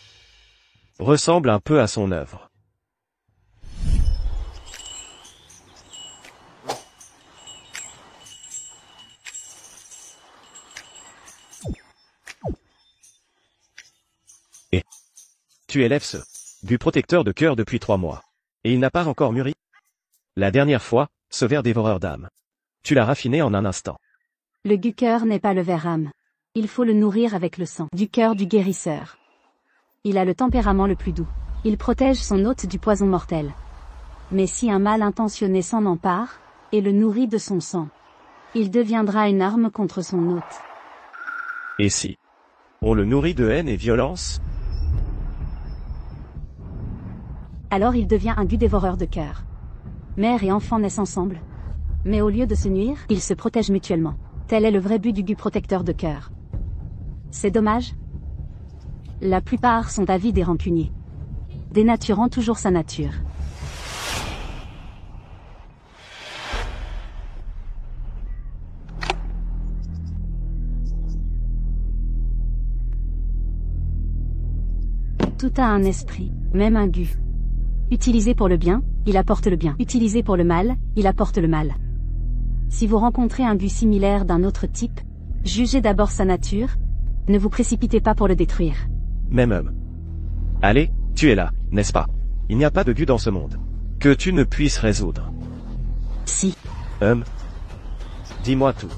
ressemble un peu à son œuvre. Et tu élèves ce Gu protecteur de cœur depuis 3 mois. Et il n'a pas encore mûri? La dernière fois, ce ver dévoreur d'âme. Tu l'as raffiné en un instant. Le Gu cœur n'est pas le ver âme. Il faut le nourrir avec le sang du cœur du guérisseur. Il a le tempérament le plus doux. Il protège son hôte du poison mortel. Mais si un mal intentionné s'en empare, et le nourrit de son sang, il deviendra une arme contre son hôte. Et si on le nourrit de haine et violence? Alors il devient un Gu dévoreur de cœur. Mère et enfant naissent ensemble. Mais au lieu de se nuire, ils se protègent mutuellement. Tel est le vrai but du Gu protecteur de cœur. C'est dommage. La plupart sont avides et rancuniers, dénaturant toujours sa nature. Tout a un esprit, même un Gu. Utilisé pour le bien, il apporte le bien. Utilisé pour le mal, il apporte le mal. Si vous rencontrez un Gu similaire d'un autre type, jugez d'abord sa nature, ne vous précipitez pas pour le détruire. Même homme. Allez, tu es là, n'est-ce pas? Il n'y a pas de Gu dans ce monde que tu ne puisses résoudre. Si. Dis-moi tout.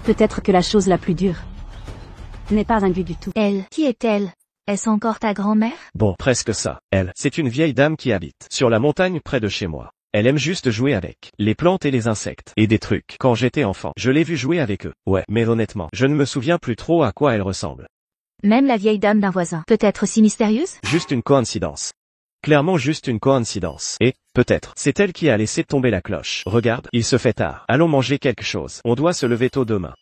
Peut-être que la chose la plus dure n'est pas un Gu du tout. Elle, qui est-elle? Est-ce encore ta grand-mère? Bon, presque ça. Elle, c'est une vieille dame qui habite sur la montagne près de chez moi. Elle aime juste jouer avec les plantes et les insectes, et des trucs. Quand j'étais enfant, je l'ai vue jouer avec eux. Ouais, mais honnêtement, je ne me souviens plus trop à quoi elle ressemble. Même la vieille dame d'un voisin. Peut-être si mystérieuse? Juste une coïncidence. Clairement juste une coïncidence. Et, peut-être, c'est elle qui a laissé tomber la cloche. Regarde, il se fait tard. Allons manger quelque chose. On doit se lever tôt demain.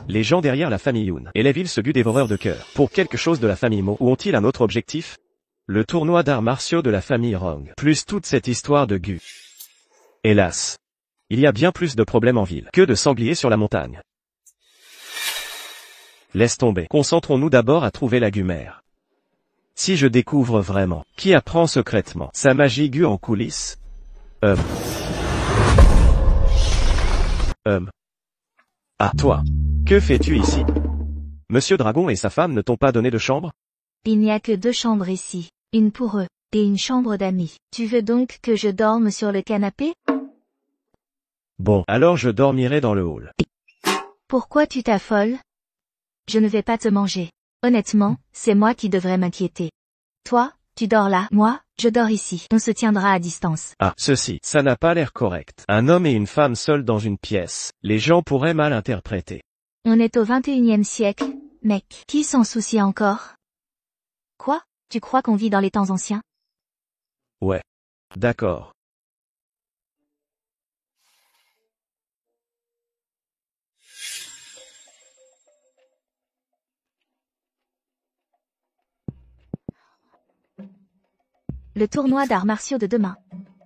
Les gens derrière la famille Yoon élèvent-ils ce Gu dévoreur de cœur pour quelque chose de la famille Mo ou ont-ils un autre objectif? Le tournoi d'arts martiaux de la famille Rong, plus toute cette histoire de Gu. Hélas, il y a bien plus de problèmes en ville que de sangliers sur la montagne. Laisse tomber. Concentrons-nous d'abord à trouver la Gu mère. Si je découvre vraiment qui apprend secrètement sa magie Gu en coulisses. Ah, toi. Que fais-tu ici? Monsieur Dragon et sa femme ne t'ont pas donné de chambre? Il n'y a que 2 chambres ici. Une pour eux, et une chambre d'amis. Tu veux donc que je dorme sur le canapé? Bon, alors je dormirai dans le hall. Pourquoi tu t'affoles? Je ne vais pas te manger. Honnêtement, c'est moi qui devrais m'inquiéter. Toi, tu dors là, moi, je dors ici. On se tiendra à distance. Ah, ça n'a pas l'air correct. Un homme et une femme seuls dans une pièce. Les gens pourraient mal interpréter. On est au 21e siècle, mec. Qui s'en soucie encore? Quoi? Tu crois qu'on vit dans les temps anciens? Ouais. D'accord. Le tournoi d'arts martiaux de demain.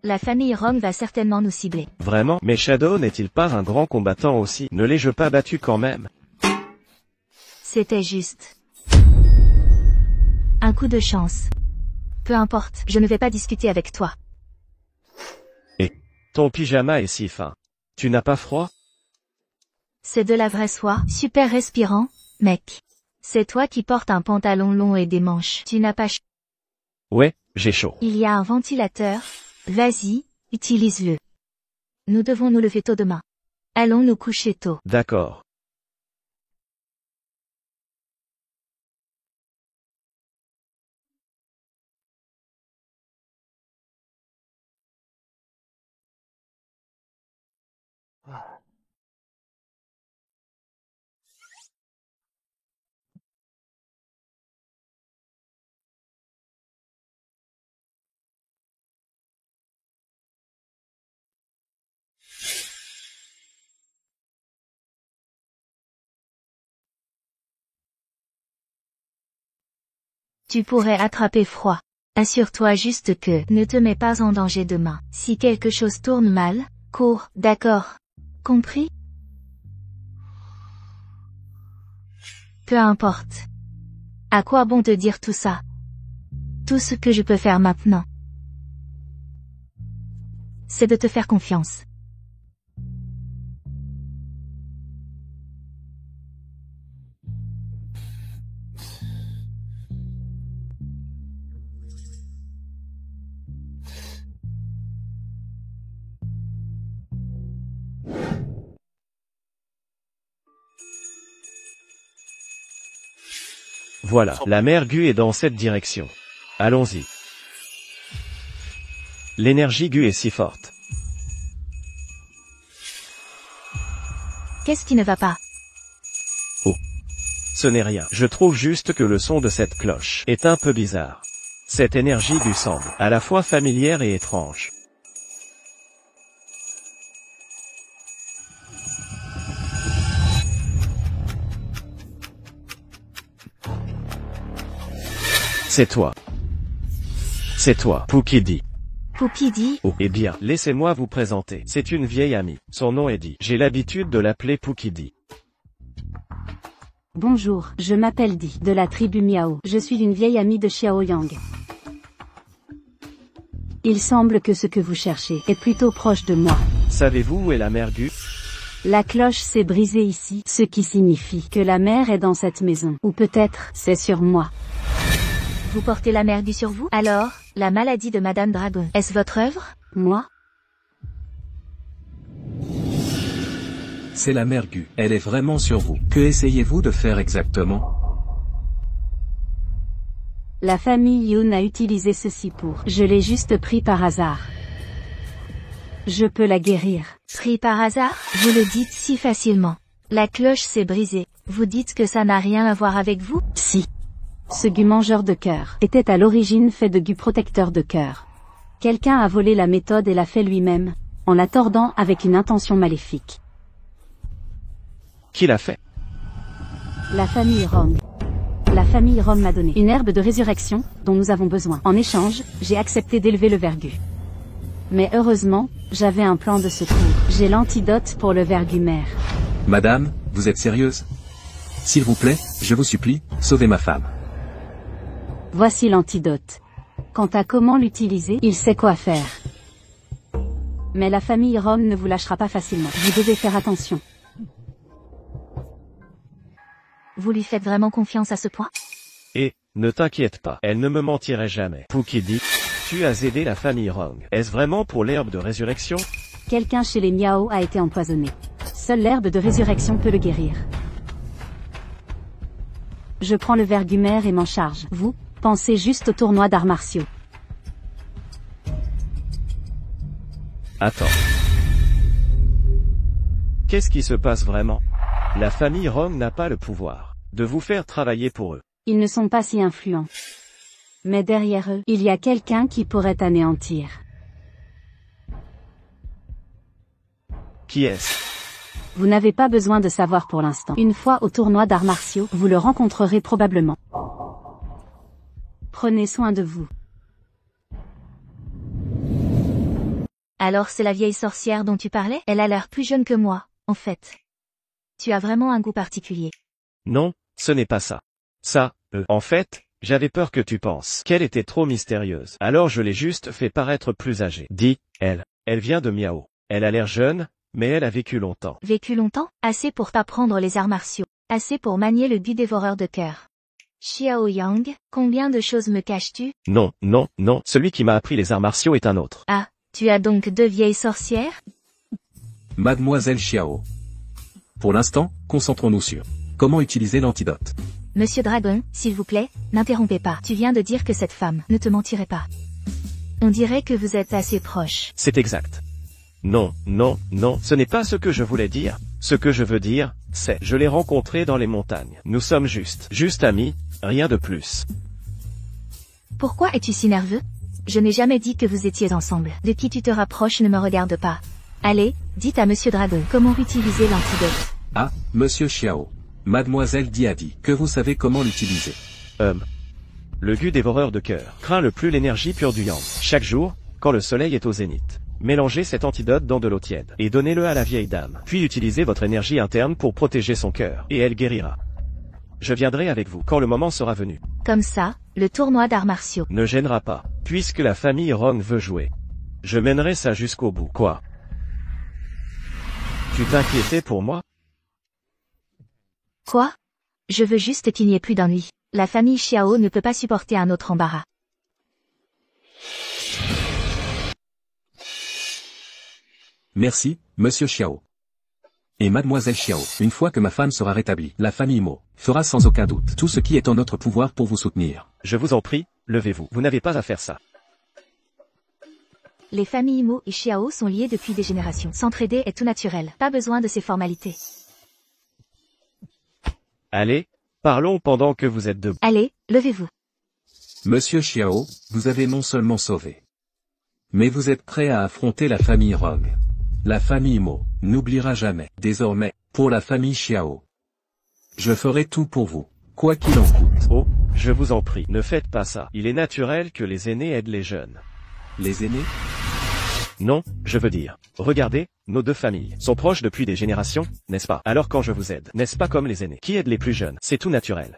La famille Rong va certainement nous cibler. Vraiment? Mais Shadow n'est-il pas un grand combattant aussi? Ne l'ai-je pas battu quand même? C'était juste un coup de chance. Peu importe, je ne vais pas discuter avec toi. Ton pyjama est si fin. Tu n'as pas froid? C'est de la vraie soie, super respirant, mec. C'est toi qui portes un pantalon long et des manches. Tu n'as pas chaud. Ouais, j'ai chaud. Il y a un ventilateur. Vas-y, utilise-le. Nous devons nous lever tôt demain. Allons nous coucher tôt. D'accord. Tu pourrais attraper froid. Assure-toi juste que ne te mets pas en danger demain. Si quelque chose tourne mal, cours, d'accord? Compris? Peu importe. À quoi bon te dire tout ça? Tout ce que je peux faire maintenant, c'est de te faire confiance. Voilà, la mer Gu est dans cette direction. Allons-y. L'énergie Gu est si forte. Qu'est-ce qui ne va pas? Ce n'est rien. Je trouve juste que le son de cette cloche est un peu bizarre. Cette énergie Gu semble à la fois familière et étrange. C'est toi. C'est toi, Poukidi. Poukidi? Oh, eh bien, laissez-moi vous présenter. C'est une vieille amie. Son nom est Di. J'ai l'habitude de l'appeler Poukidi. Bonjour, je m'appelle Di, de la tribu Miao. Je suis une vieille amie de Xiao Yang. Il semble que ce que vous cherchez est plutôt proche de moi. Savez-vous où est la mer Gu? La cloche s'est brisée ici, ce qui signifie que la mer est dans cette maison. Ou peut-être, c'est sur moi. Vous portez la mer Gu sur vous? Alors, la maladie de Madame Dragon, est-ce votre œuvre? Moi? C'est la mer Gu. Elle est vraiment sur vous. Que essayez-vous de faire exactement? La famille Yoon a utilisé ceci pour. Je l'ai juste pris par hasard. Je peux la guérir. Pris par hasard? Vous le dites si facilement. La cloche s'est brisée. Vous dites que ça n'a rien à voir avec vous? Si. Ce Gu mangeur de cœur était à l'origine fait de Gu protecteur de cœur. Quelqu'un a volé la méthode et l'a fait lui-même, en la tordant avec une intention maléfique. Qui l'a fait? La famille Rong. La famille Rong m'a donné une herbe de résurrection, dont nous avons besoin. En échange, j'ai accepté d'élever le ver Gu. Mais heureusement, j'avais un plan de secours. J'ai l'antidote pour le ver Gu mère. Madame, vous êtes sérieuse? S'il vous plaît, je vous supplie, sauvez ma femme. Voici l'antidote. Quant à comment l'utiliser, il sait quoi faire. Mais la famille Rong ne vous lâchera pas facilement. Vous devez faire attention. Vous lui faites vraiment confiance à ce point? Et, ne t'inquiète pas, elle ne me mentirait jamais. Poukidi, tu as aidé la famille Rong. Est-ce vraiment pour l'herbe de résurrection? Quelqu'un chez les Miao a été empoisonné. Seule l'herbe de résurrection peut le guérir. Je prends le ver Gu mère et m'en charge. Vous, pensez juste au tournoi d'arts martiaux. Attends. Qu'est-ce qui se passe vraiment? La famille Rong n'a pas le pouvoir de vous faire travailler pour eux. Ils ne sont pas si influents. Mais derrière eux, il y a quelqu'un qui pourrait anéantir. Qui est-ce? Vous n'avez pas besoin de savoir pour l'instant. Une fois au tournoi d'arts martiaux, vous le rencontrerez probablement. Prenez soin de vous. Alors c'est la vieille sorcière dont tu parlais? Elle a l'air plus jeune que moi, en fait. Tu as vraiment un goût particulier. Non, ce n'est pas ça. Ça, en fait, J'avais peur que tu penses qu'elle était trop mystérieuse. Alors je l'ai juste fait paraître plus âgée. Dis, elle. Elle vient de Miao. Elle a l'air jeune, mais elle a vécu longtemps. Vécu longtemps? Assez pour t'apprendre les arts martiaux. Assez pour manier le gu dévoreur de cœur. Xiao Yang, combien de choses me caches-tu? Non, non, non, celui qui m'a appris les arts martiaux est un autre. Ah, tu as donc 2 vieilles sorcières? Mademoiselle Xiao. Pour l'instant, concentrons-nous sur comment utiliser l'antidote. Monsieur Dragon, s'il vous plaît, n'interrompez pas. Tu viens de dire que cette femme ne te mentirait pas. On dirait que vous êtes assez proche. C'est exact. Non, non, non, ce n'est pas ce que je voulais dire. Ce que je veux dire, c'est, je l'ai rencontré dans les montagnes. Nous sommes juste amis, rien de plus. Pourquoi es-tu si nerveux? Je n'ai jamais dit que vous étiez ensemble. De qui tu te rapproches ne me regarde pas. Allez, dites à Monsieur Dragon comment utiliser l'antidote. Ah, Monsieur Xiao. Mademoiselle Di a dit que vous savez comment l'utiliser. Le gu dévoreur de cœur craint le plus l'énergie pure du yang. Chaque jour, quand le soleil est au zénith, mélangez cet antidote dans de l'eau tiède et donnez-le à la vieille dame. Puis utilisez votre énergie interne pour protéger son cœur et elle guérira. Je viendrai avec vous quand le moment sera venu. Comme ça, le tournoi d'arts martiaux ne gênera pas, puisque la famille Rong veut jouer. Je mènerai ça jusqu'au bout. Quoi? Tu t'inquiétais pour moi? Quoi? Je veux juste qu'il n'y ait plus d'ennui. La famille Xiao ne peut pas supporter un autre embarras. Merci, Monsieur Xiao. Et Mademoiselle Xiao, une fois que ma femme sera rétablie, la famille Mo fera sans aucun doute tout ce qui est en notre pouvoir pour vous soutenir. Je vous en prie, levez-vous. Vous n'avez pas à faire ça. Les familles Mo et Xiao sont liées depuis des générations. S'entraider est tout naturel. Pas besoin de ces formalités. Allez, parlons pendant que vous êtes debout. Allez, levez-vous. Monsieur Xiao, vous avez non seulement sauvé, mais vous êtes prêt à affronter la famille Rong. La famille Mo n'oubliera jamais. Désormais, pour la famille Xiao, je ferai tout pour vous, quoi qu'il en coûte. Oh, je vous en prie, ne faites pas ça. Il est naturel que les aînés aident les jeunes. Les aînés? Non, je veux dire, regardez, nos deux familles sont proches depuis des générations, n'est-ce pas? Alors quand je vous aide, n'est-ce pas comme les aînés qui aident les plus jeunes? C'est tout naturel.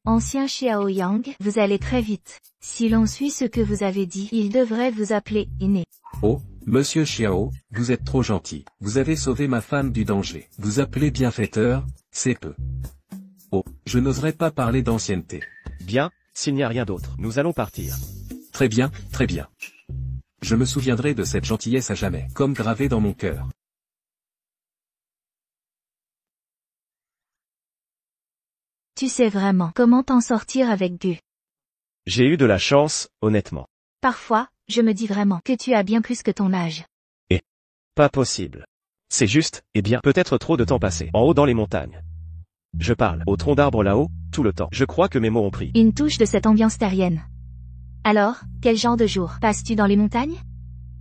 Ancien Xiao Yang, vous allez très vite. Si l'on suit ce que vous avez dit, il devrait vous appeler aîné. Oh, Monsieur Xiao, vous êtes trop gentil. Vous avez sauvé ma femme du danger. Vous appelez bienfaiteur, c'est peu. Oh, je n'oserais pas parler d'ancienneté. Bien, s'il n'y a rien d'autre, nous allons partir. Très bien, très bien. Je me souviendrai de cette gentillesse à jamais, comme gravée dans mon cœur. Tu sais vraiment comment t'en sortir avec Gu. J'ai eu de la chance, honnêtement. Parfois, je me dis vraiment que tu as bien plus que ton âge. Et pas possible. C'est juste, eh bien, peut-être trop de temps passé, en haut dans les montagnes. Je parle, au tronc d'arbre là-haut, tout le temps. Je crois que mes mots ont pris. Une touche de cette ambiance terrienne. Alors, quel genre de jour passes-tu dans les montagnes?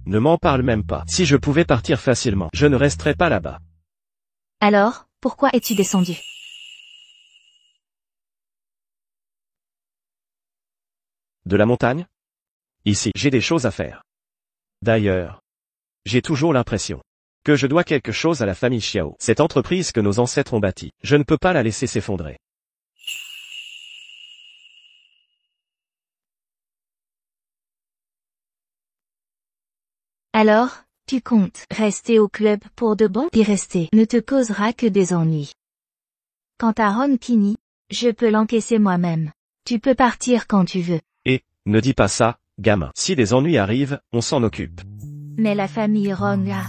Ne m'en parle même pas. Si je pouvais partir facilement, je ne resterais pas là-bas. Alors, pourquoi es-tu descendu? De la montagne? Ici, j'ai des choses à faire. D'ailleurs, j'ai toujours l'impression que je dois quelque chose à la famille Xiao. Cette entreprise que nos ancêtres ont bâtie, je ne peux pas la laisser s'effondrer. Alors, tu comptes rester au club pour de bon? Y rester ne te causera que des ennuis. Quant à Ron Kini, je peux l'encaisser moi-même. Tu peux partir quand tu veux. Et, ne dis pas ça, gamin. Si des ennuis arrivent, on s'en occupe. Mais la famille Ron là...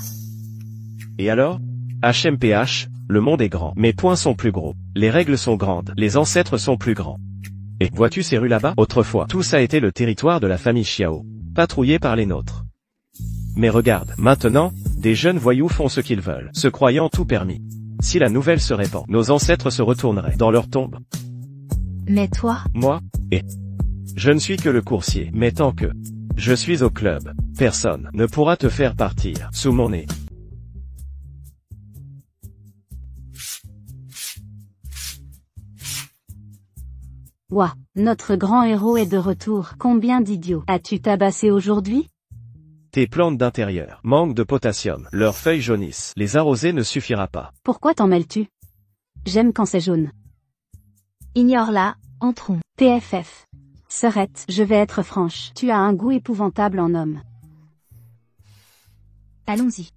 Et alors? HMPH, le monde est grand. Mes poings sont plus gros. Les règles sont grandes. Les ancêtres sont plus grands. Et, vois-tu ces rues là-bas? Autrefois, tout ça était le territoire de la famille Xiao, patrouillé par les nôtres. Mais regarde, maintenant, des jeunes voyous font ce qu'ils veulent, se croyant tout permis. Si la nouvelle se répand, nos ancêtres se retourneraient dans leur tombe. Mais toi? Moi? Je ne suis que le coursier, mais tant que je suis au club, personne ne pourra te faire partir sous mon nez. Ouah, notre grand héros est de retour. Combien d'idiots as-tu tabassé aujourd'hui? Tes plantes d'intérieur manquent de potassium, leurs feuilles jaunissent, les arroser ne suffira pas. Pourquoi t'en mêles-tu? J'aime quand c'est jaune. Ignore-la, Entrons. PFF. Sœurette, je vais être franche. Tu as un goût épouvantable en homme. Allons-y.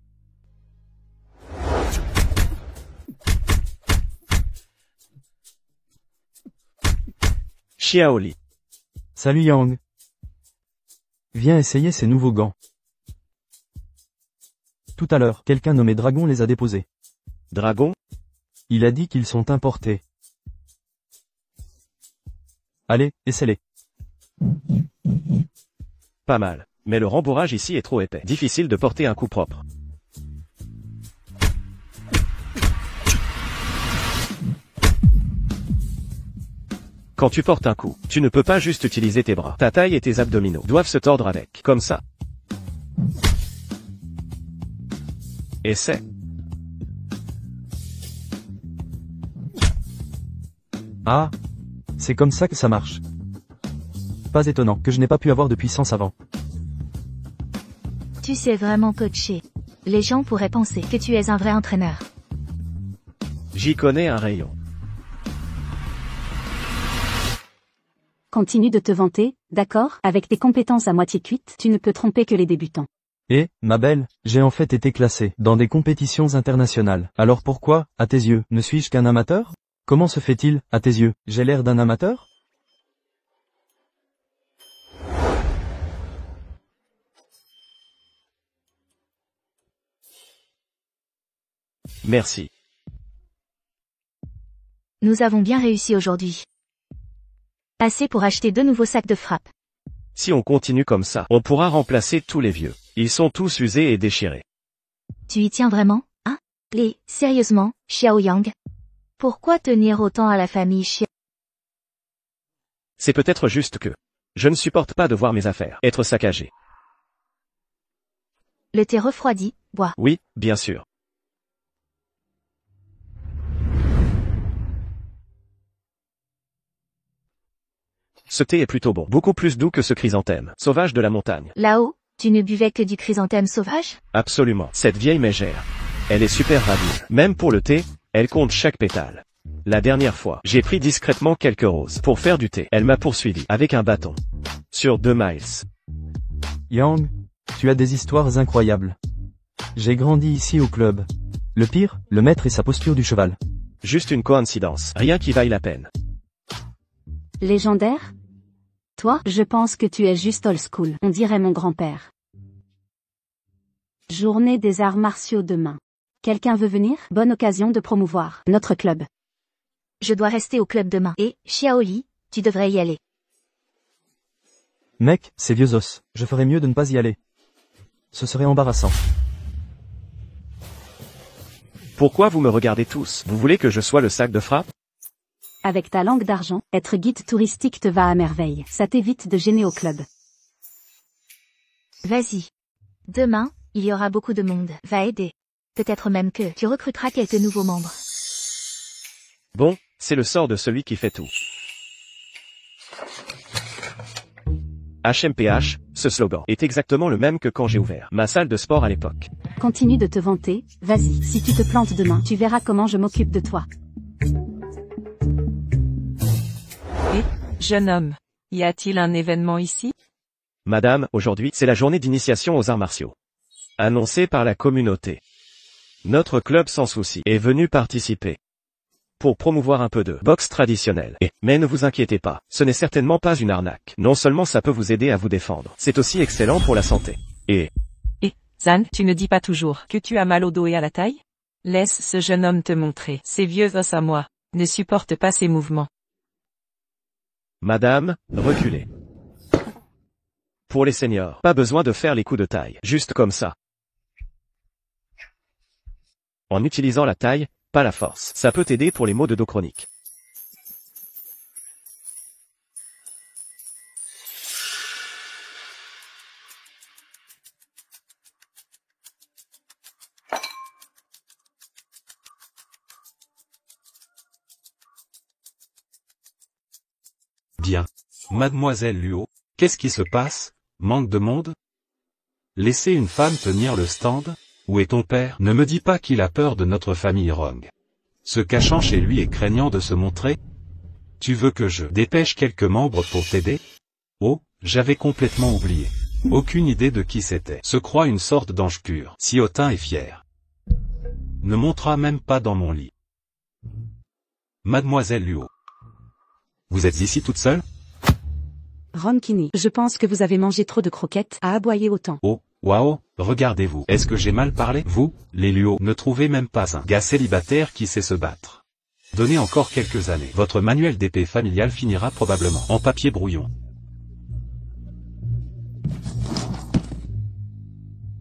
Xiaoli. Salut Yang. Viens essayer ces nouveaux gants. Tout à l'heure, quelqu'un nommé Dragon les a déposés. Dragon? Il a dit qu'ils sont importés. Allez, essaie-les. Pas mal. Mais le rembourrage ici est trop épais. Difficile de porter un coup propre. Quand tu portes un coup, tu ne peux pas juste utiliser tes bras. Ta taille et tes abdominaux doivent se tordre avec. Comme ça. Essaie. Ah, c'est comme ça que ça marche. Pas étonnant que je n'ai pas pu avoir de puissance avant. Tu sais vraiment coacher. Les gens pourraient penser que tu es un vrai entraîneur. J'y connais un rayon. Continue de te vanter, d'accord? Avec tes compétences à moitié cuites, tu ne peux tromper que les débutants. Et, ma belle, j'ai en fait été classé dans des compétitions internationales. Alors pourquoi, à tes yeux, ne suis-je qu'un amateur? Comment se fait-il, à tes yeux, j'ai l'air d'un amateur? Merci. Nous avons bien réussi aujourd'hui. Assez pour acheter 2 nouveaux sacs de frappe. Si on continue comme ça, on pourra remplacer tous les vieux. Ils sont tous usés et déchirés. Tu y tiens vraiment, hein? Sérieusement, Xiao Yang? Pourquoi tenir autant à la famille Xiao? C'est peut-être juste que je ne supporte pas de voir mes affaires être saccagées. Le thé refroidi, bois. Oui, bien sûr. Ce thé est plutôt bon, beaucoup plus doux que ce chrysanthème sauvage de la montagne. Là-haut, tu ne buvais que du chrysanthème sauvage? Absolument. Cette vieille mégère. Elle est super ravie. Même pour le thé, elle compte chaque pétale. La dernière fois, j'ai pris discrètement quelques roses pour faire du thé. Elle m'a poursuivi avec un bâton. Sur 2 miles. Yang, tu as des histoires incroyables. J'ai grandi ici au club. Le pire, le maître et sa posture du cheval. Juste une coïncidence. Rien qui vaille la peine. Légendaire? Toi, je pense que tu es juste old school, on dirait mon grand-père. Journée des arts martiaux demain. Quelqu'un veut venir? Bonne occasion de promouvoir notre club. Je dois rester au club demain. Et, Xiaoli, tu devrais y aller. Mec, c'est vieux os. Je ferais mieux de ne pas y aller. Ce serait embarrassant. Pourquoi vous me regardez tous? Vous voulez que je sois le sac de frappe? Avec ta langue d'argent, être guide touristique te va à merveille. Ça t'évite de gêner au club. Vas-y. Demain, il y aura beaucoup de monde. Va aider. Peut-être même que tu recruteras quelques nouveaux membres. Bon, c'est le sort de celui qui fait tout. HMPH, ce slogan est exactement le même que quand j'ai ouvert ma salle de sport à l'époque. Continue de te vanter, vas-y. Si tu te plantes demain, tu verras comment je m'occupe de toi. Jeune homme, y a-t-il un événement ici? Madame, aujourd'hui, c'est la journée d'initiation aux arts martiaux. Annoncée par la communauté. Notre club sans souci est venu participer. Pour promouvoir un peu de boxe traditionnelle. Mais ne vous inquiétez pas, ce n'est certainement pas une arnaque. Non seulement ça peut vous aider à vous défendre, c'est aussi excellent pour la santé. Zan, tu ne dis pas toujours que tu as mal au dos et à la taille? Laisse ce jeune homme te montrer. Ces vieux os à moi ne supportent pas ces mouvements. Madame, reculez. Pour les seniors, pas besoin de faire les coups de taille, juste comme ça. En utilisant la taille, pas la force. Ça peut t'aider pour les maux de dos chroniques. Bien. Mademoiselle Luo, qu'est-ce qui se passe? Manque de monde? Laissez une femme tenir le stand? Où est ton père? Ne me dis pas qu'il a peur de notre famille Rong. Se cachant chez lui et craignant de se montrer? Tu veux que je dépêche quelques membres pour t'aider? Oh, j'avais complètement oublié. Aucune idée de qui c'était. Se croit une sorte d'ange pur, si hautain et fier. Ne montera même pas dans mon lit. Mademoiselle Luo. Vous êtes ici toute seule? Ron Kini, je pense que vous avez mangé trop de croquettes à aboyer autant. Oh, waouh, regardez-vous. Est-ce que j'ai mal parlé? Vous, les Luo, ne trouvez même pas un gars célibataire qui sait se battre. Donnez encore quelques années. Votre manuel d'épée familial finira probablement en papier brouillon.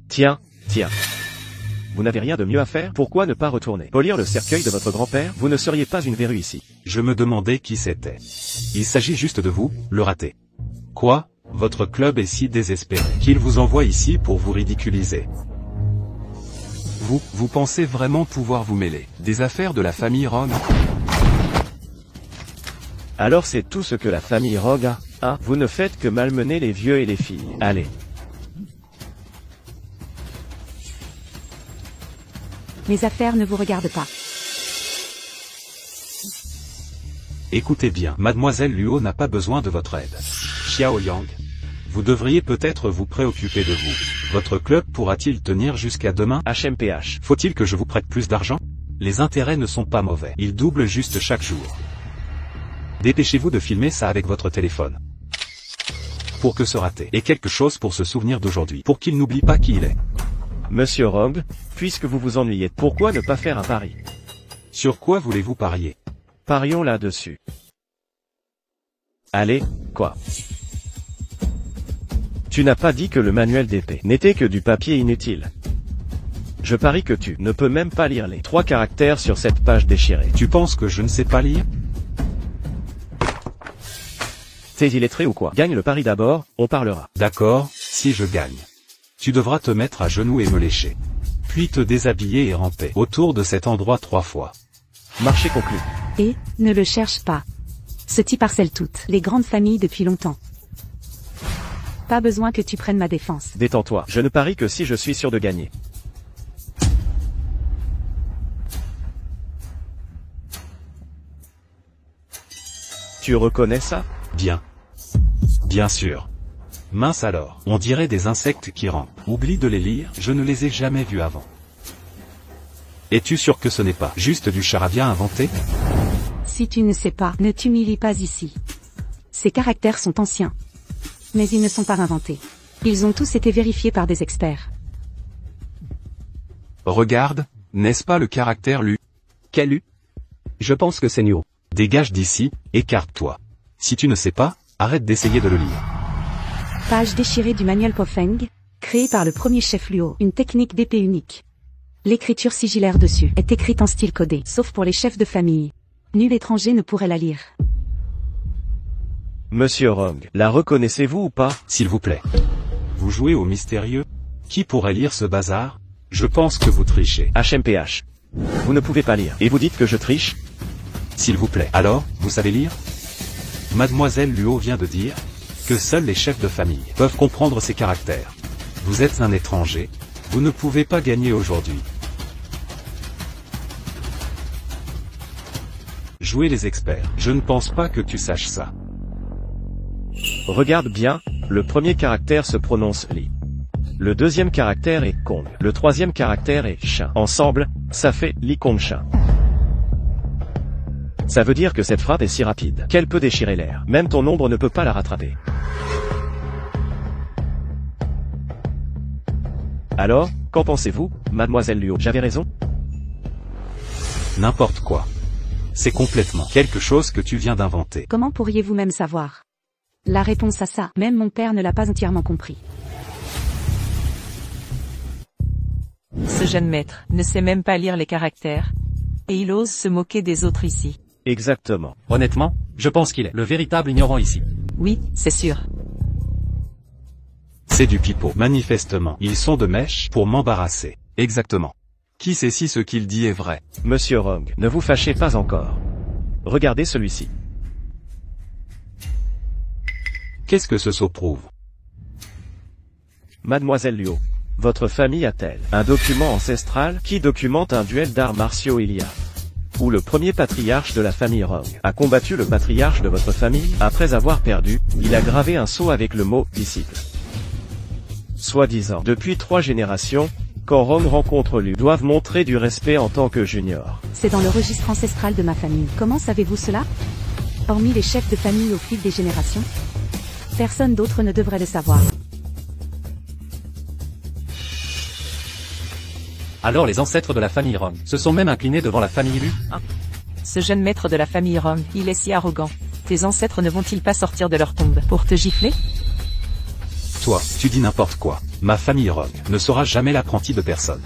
Tiens. Vous n'avez rien de mieux à faire? Pourquoi ne pas retourner polir le cercueil de votre grand-père? Vous ne seriez pas une verrue ici. Je me demandais qui c'était. Il s'agit juste de vous, le raté. Quoi? Votre club est si désespéré qu'il vous envoie ici pour vous ridiculiser. Vous pensez vraiment pouvoir vous mêler des affaires de la famille Rogue? Alors c'est tout ce que la famille Rogue a, hein? Vous ne faites que malmener les vieux et les filles. Allez. Mes affaires ne vous regardent pas. Écoutez bien, Mademoiselle Luo n'a pas besoin de votre aide. Xiao Yang, vous devriez peut-être vous préoccuper de vous. Votre club pourra-t-il tenir jusqu'à demain? HMPH. Faut-il que je vous prête plus d'argent? Les intérêts ne sont pas mauvais, ils doublent juste chaque jour. Dépêchez-vous de filmer ça avec votre téléphone. Pour que ce raté ait quelque chose pour se souvenir d'aujourd'hui, pour qu'il n'oublie pas qui il est. Monsieur Rogue, puisque vous vous ennuyez, pourquoi ne pas faire un pari? Sur quoi voulez-vous parier? Parions là-dessus. Allez, quoi? Tu n'as pas dit que le manuel d'épée n'était que du papier inutile. Je parie que tu ne peux même pas lire les 3 caractères sur cette page déchirée. Tu penses que je ne sais pas lire? T'es illettré ou quoi? Gagne le pari d'abord, on parlera. D'accord, si je gagne. Tu devras te mettre à genoux et me lécher. Puis te déshabiller et ramper autour de cet endroit 3 fois. Marché conclu. Et, ne le cherche pas. Ce type harcèle toutes les grandes familles depuis longtemps. Pas besoin que tu prennes ma défense. Détends-toi, je ne parie que si je suis sûr de gagner. Tu reconnais ça? Bien. Bien sûr. Mince alors, on dirait des insectes qui rampent. Oublie de les lire, je ne les ai jamais vus avant. Es-tu sûr que ce n'est pas juste du charabia inventé? Si tu ne sais pas, ne t'humilie pas ici. Ces caractères sont anciens. Mais ils ne sont pas inventés. Ils ont tous été vérifiés par des experts. Regarde, n'est-ce pas le caractère Lu? Quel Lu? Je pense que c'est Nuo. Dégage d'ici, écarte-toi. Si tu ne sais pas, arrête d'essayer de le lire. Page déchirée du manuel Pofeng, créé par le premier chef Luo, une technique d'épée unique. L'écriture sigillaire dessus est écrite en style codé, sauf pour les chefs de famille. Nul étranger ne pourrait la lire. Monsieur Rogue, la reconnaissez-vous ou pas? S'il vous plaît. Vous jouez au mystérieux? Qui pourrait lire ce bazar? Je pense que vous trichez. HMPH. Vous ne pouvez pas lire. Et vous dites que je triche? S'il vous plaît. Alors, vous savez lire? Mademoiselle Luo vient de dire que seuls les chefs de famille peuvent comprendre ces caractères. Vous êtes un étranger. Vous ne pouvez pas gagner aujourd'hui. Jouez les experts. Je ne pense pas que tu saches ça. Regarde bien, le premier caractère se prononce Li. Le deuxième caractère est Kong. Le troisième caractère est Shin. Ensemble, ça fait Li Kong Shin. Ça veut dire que cette frappe est si rapide qu'elle peut déchirer l'air. Même ton ombre ne peut pas la rattraper. Alors, qu'en pensez-vous, Mademoiselle Luo? J'avais raison? N'importe quoi. C'est complètement quelque chose que tu viens d'inventer. Comment pourriez-vous même savoir? La réponse à ça, même mon père ne l'a pas entièrement compris. Ce jeune maître ne sait même pas lire les caractères. Et il ose se moquer des autres ici. Exactement. Honnêtement, je pense qu'il est le véritable ignorant ici. Oui, c'est sûr. C'est du pipeau. Manifestement, ils sont de mèche pour m'embarrasser. Exactement. Qui sait si ce qu'il dit est vrai? Monsieur Rogue, ne vous fâchez pas encore. Regardez celui-ci. Qu'est-ce que ce saut prouve? Mademoiselle Luo, votre famille a-t-elle un document ancestral qui documente un duel d'arts martiaux il y a? où le premier patriarche de la famille Rong a combattu le patriarche de votre famille. Après avoir perdu, il a gravé un sceau avec le mot « disciple ». Soi-disant, depuis 3 générations, quand Rong rencontre Liu, doivent montrer du respect en tant que junior. C'est dans le registre ancestral de ma famille. Comment savez-vous cela? Hormis les chefs de famille au fil des générations, personne d'autre ne devrait le savoir. Alors les ancêtres de la famille Rong se sont même inclinés devant la famille Liu. Ce jeune maître de la famille Rong, il est si arrogant. Tes ancêtres ne vont-ils pas sortir de leur tombe pour te gifler? Toi, tu dis n'importe quoi. Ma famille Rong ne sera jamais l'apprenti de personne.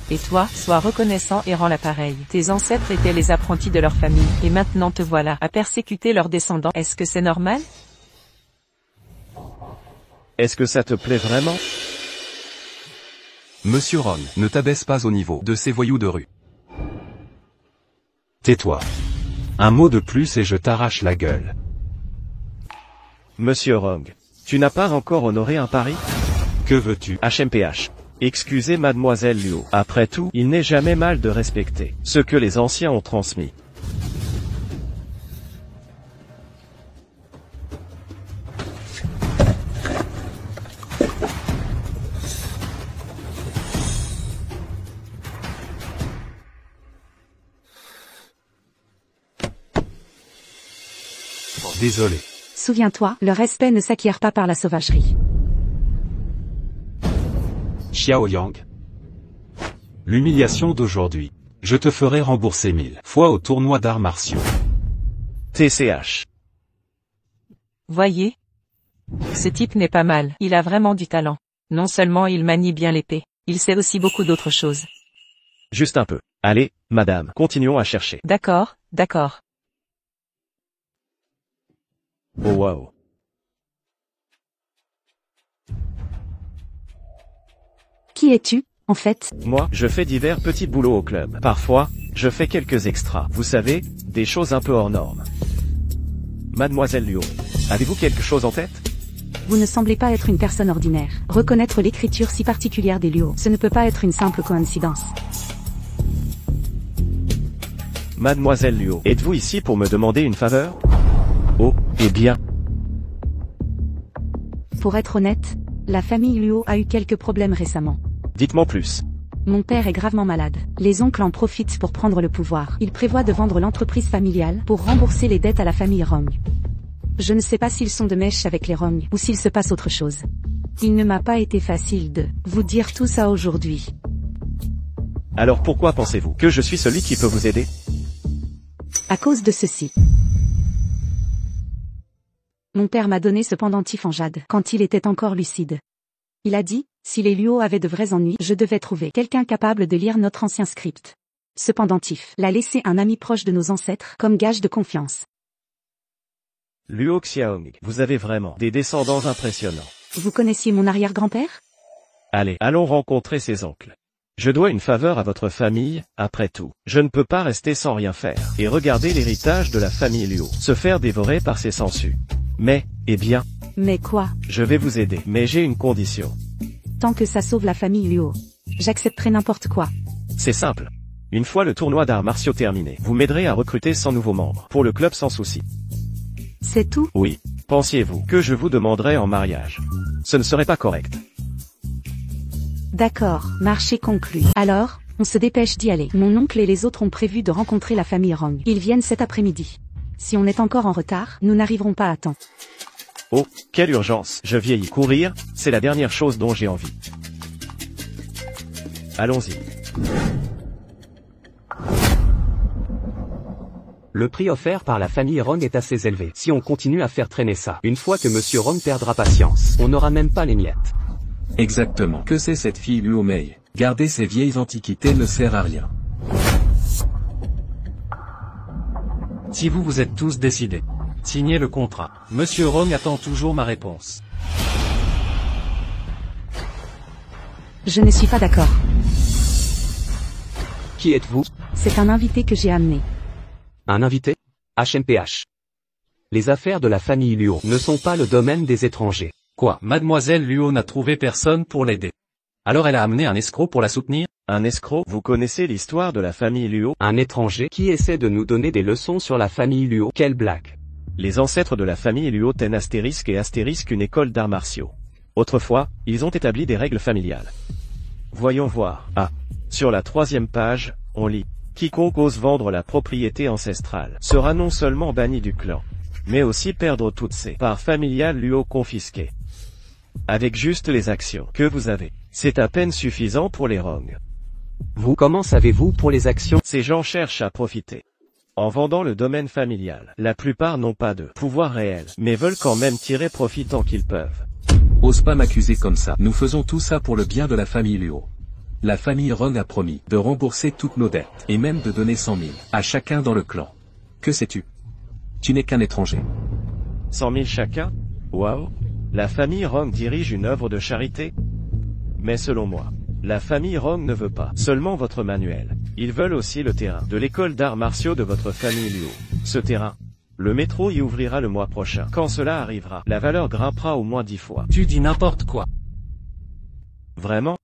Et toi, sois reconnaissant et rends l'appareil. Tes ancêtres étaient les apprentis de leur famille, et maintenant te voilà à persécuter leurs descendants. Est-ce que c'est normal? Est-ce que ça te plaît vraiment? Monsieur Rong, ne t'abaisse pas au niveau de ces voyous de rue. Tais-toi. Un mot de plus et je t'arrache la gueule. Monsieur Rong, tu n'as pas encore honoré un pari? Que veux-tu? HMPH. Excusez mademoiselle Liu. Après tout, il n'est jamais mal de respecter ce que les anciens ont transmis. Désolé. Souviens-toi, le respect ne s'acquiert pas par la sauvagerie. Xiao Yang. L'humiliation d'aujourd'hui. Je te ferai rembourser 1000 fois au tournoi d'arts martiaux. TCH. Voyez. Ce type n'est pas mal, il a vraiment du talent. Non seulement il manie bien l'épée, il sait aussi beaucoup d'autres choses. Juste un peu. Allez, madame, continuons à chercher. D'accord, d'accord. Oh wow. Qui es-tu, en fait? Moi, je fais divers petits boulots au club. Parfois, je fais quelques extras. Vous savez, des choses un peu hors normes. Mademoiselle Liu, avez-vous quelque chose en tête? Vous ne semblez pas être une personne ordinaire. Reconnaître l'écriture si particulière des Luo, ce ne peut pas être une simple coïncidence. Mademoiselle Liu, êtes-vous ici pour me demander une faveur? Oh, eh bien. Pour être honnête, la famille Luo a eu quelques problèmes récemment. Dites-moi plus. Mon père est gravement malade. Les oncles en profitent pour prendre le pouvoir. Ils prévoient de vendre l'entreprise familiale pour rembourser les dettes à la famille Rong. Je ne sais pas s'ils sont de mèche avec les Rong ou s'il se passe autre chose. Il ne m'a pas été facile de vous dire tout ça aujourd'hui. Alors pourquoi pensez-vous que je suis celui qui peut vous aider? À cause de ceci. Mon père m'a donné ce pendentif en jade quand il était encore lucide. Il a dit, si les Luo avaient de vrais ennuis, je devais trouver quelqu'un capable de lire notre ancien script. Ce pendentif l'a laissé un ami proche de nos ancêtres comme gage de confiance. Luo Xiaong, vous avez vraiment des descendants impressionnants. Vous connaissiez mon arrière-grand-père? Allez, allons rencontrer ses oncles. Je dois une faveur à votre famille, après tout. Je ne peux pas rester sans rien faire, et regarder l'héritage de la famille Liu se faire dévorer par ses sangsues. Mais, eh bien... Mais quoi? Je vais vous aider, mais j'ai une condition. Tant que ça sauve la famille Luo, j'accepterai n'importe quoi. C'est simple. Une fois le tournoi d'arts martiaux terminé, vous m'aiderez à recruter 100 nouveaux membres, pour le club sans souci. C'est tout? Oui. Pensiez-vous que je vous demanderais en mariage? Ce ne serait pas correct. D'accord, marché conclu. Alors, on se dépêche d'y aller. Mon oncle et les autres ont prévu de rencontrer la famille Rong. Ils viennent cet après-midi. Si on est encore en retard, nous n'arriverons pas à temps. Oh, quelle urgence. Je vieillis. Courir, c'est la dernière chose dont j'ai envie. Allons-y. Le prix offert par la famille Rong est assez élevé. Si on continue à faire traîner ça, une fois que Monsieur Rong perdra patience, on n'aura même pas les miettes. Exactement. Que c'est cette fille Luo Mei? Garder ces vieilles antiquités ne sert à rien. Si vous vous êtes tous décidés, signez le contrat. Monsieur Rong attend toujours ma réponse. Je ne suis pas d'accord. Qui êtes-vous? C'est un invité que j'ai amené. Un invité? HMPH. Les affaires de la famille Luo ne sont pas le domaine des étrangers. Quoi? Mademoiselle Luo n'a trouvé personne pour l'aider. Alors elle a amené un escroc pour la soutenir? Un escroc, vous connaissez l'histoire de la famille Luo? Un étranger qui essaie de nous donner des leçons sur la famille Luo. Quelle blague. Les ancêtres de la famille Luo tiennent astérisque et astérisque une école d'arts martiaux. Autrefois, ils ont établi des règles familiales. Voyons voir. Ah. Sur la 3e page, on lit. Quiconque ose vendre la propriété ancestrale sera non seulement banni du clan, mais aussi perdre toutes ses parts familiales Luo confisquées. Avec juste les actions que vous avez, c'est à peine suffisant pour les Rong. Vous, comment savez-vous pour les actions? Ces gens cherchent à profiter. En vendant le domaine familial, la plupart n'ont pas de pouvoir réel, mais veulent quand même tirer profit tant qu'ils peuvent. Ose pas m'accuser comme ça. Nous faisons tout ça pour le bien de la famille Luo. La famille Rong a promis de rembourser toutes nos dettes, et même de donner 100 000 à chacun dans le clan. Que sais-tu? Tu n'es qu'un étranger. 100 000 chacun? Waouh! La famille Rong dirige une œuvre de charité? Mais selon moi, la famille Rong ne veut pas seulement votre manuel. Ils veulent aussi le terrain de l'école d'arts martiaux de votre famille Luo. Ce terrain, le métro y ouvrira le mois prochain. Quand cela arrivera, la valeur grimpera au moins 10 fois. Tu dis n'importe quoi. Vraiment?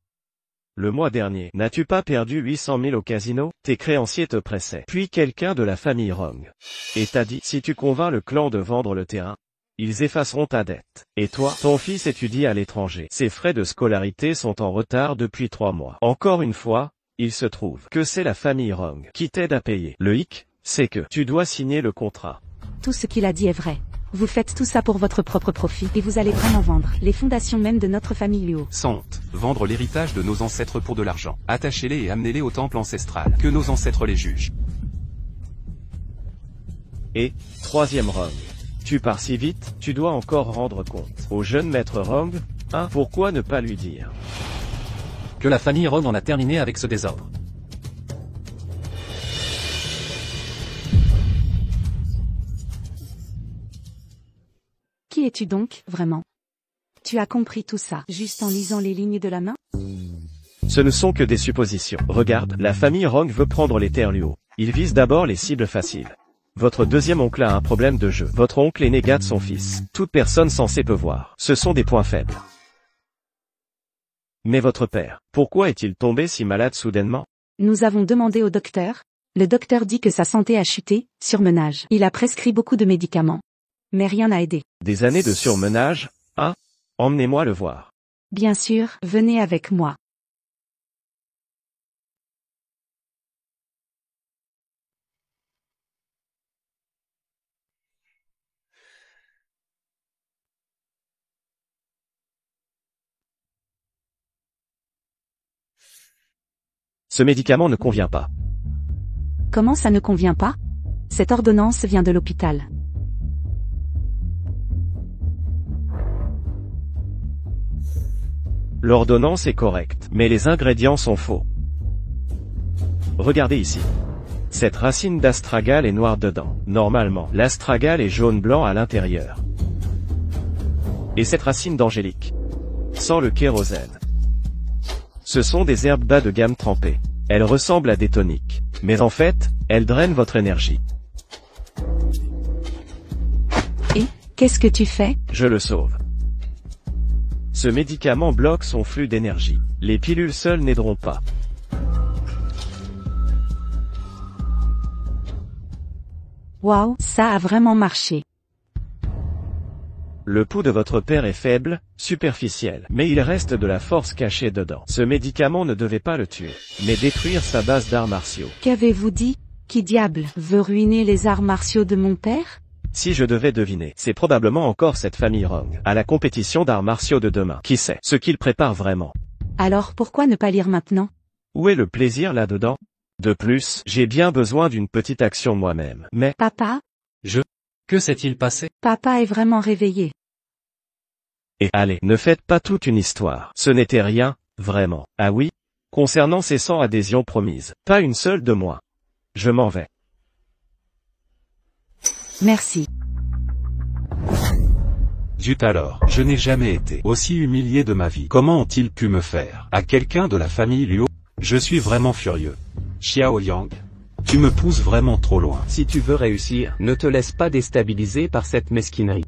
Le mois dernier, n'as-tu pas perdu 800 000 au casino? Tes créanciers te pressaient. Puis quelqu'un de la famille Rong et t'a dit, si tu convaincs le clan de vendre le terrain, ils effaceront ta dette. Et toi, ton fils étudie à l'étranger. Ses frais de scolarité sont en retard depuis 3 mois. Encore une fois, il se trouve que c'est la famille Rong qui t'aide à payer. Le hic, c'est que tu dois signer le contrat. Tout ce qu'il a dit est vrai. Vous faites tout ça pour votre propre profit, et vous allez vraiment vendre les fondations même de notre famille Luo. Sans honte, vendre l'héritage de nos ancêtres pour de l'argent. Attachez-les et amenez-les au temple ancestral. Que nos ancêtres les jugent. Et, 3e Rong. Tu pars si vite, tu dois encore rendre compte au jeune maître Rong, hein? Pourquoi ne pas lui dire que la famille Rong en a terminé avec ce désordre? Qui es-tu donc, vraiment? Tu as compris tout ça, juste en lisant les lignes de la main? Ce ne sont que des suppositions. Regarde, la famille Rong veut prendre les terres Luo. Ils visent d'abord les cibles faciles. Votre 2e oncle a un problème de jeu. Votre oncle aîné gâte son fils. Toute personne censée peut voir. Ce sont des points faibles. Mais votre père, pourquoi est-il tombé si malade soudainement? Nous avons demandé au docteur. Le docteur dit que sa santé a chuté, surmenage. Il a prescrit beaucoup de médicaments. Mais rien n'a aidé. Des années de surmenage? Ah? Emmenez-moi le voir. Bien sûr, venez avec moi. Ce médicament ne convient pas. Comment ça ne convient pas? Cette ordonnance vient de l'hôpital. L'ordonnance est correcte, mais les ingrédients sont faux. Regardez ici. Cette racine d'astragale est noire dedans. Normalement, l'astragale est jaune-blanc à l'intérieur. Et cette racine d'angélique sent le kérosène. Ce sont des herbes bas de gamme trempées. Elles ressemblent à des toniques. Mais en fait, elles drainent votre énergie. Et, qu'est-ce que tu fais? Je le sauve. Ce médicament bloque son flux d'énergie. Les pilules seules n'aideront pas. Waouh, ça a vraiment marché. Le pouls de votre père est faible, superficiel, mais il reste de la force cachée dedans. Ce médicament ne devait pas le tuer, mais détruire sa base d'arts martiaux. Qu'avez-vous dit? Qui diable veut ruiner les arts martiaux de mon père? Si je devais deviner, c'est probablement encore cette famille Rong, à la compétition d'arts martiaux de demain. Qui sait ce qu'il prépare vraiment? Alors pourquoi ne pas lire maintenant? Où est le plaisir là-dedans? De plus, j'ai bien besoin d'une petite action moi-même. Mais... Papa? Que s'est-il passé? Papa est vraiment réveillé. Et allez, ne faites pas toute une histoire. Ce n'était rien, vraiment. Ah oui? Concernant ces 100 adhésions promises, pas une seule de moi. Je m'en vais. Merci. Zut alors, je n'ai jamais été aussi humilié de ma vie. Comment ont-ils pu me faire à quelqu'un de la famille Luo? Je suis vraiment furieux. Xiao Yang, tu me pousses vraiment trop loin. Si tu veux réussir, ne te laisse pas déstabiliser par cette mesquinerie.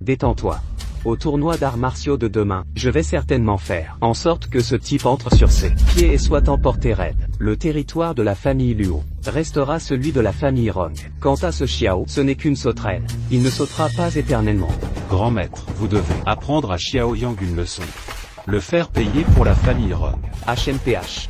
Détends-toi. Au tournoi d'arts martiaux de demain, je vais certainement faire en sorte que ce type entre sur ses pieds et soit emporté raide. Le territoire de la famille Luo restera celui de la famille Rong. Quant à ce Xiao, ce n'est qu'une sauterelle. Il ne sautera pas éternellement. Grand maître, vous devez apprendre à Xiao Yang une leçon. Le faire payer pour la famille Rong. HMPH.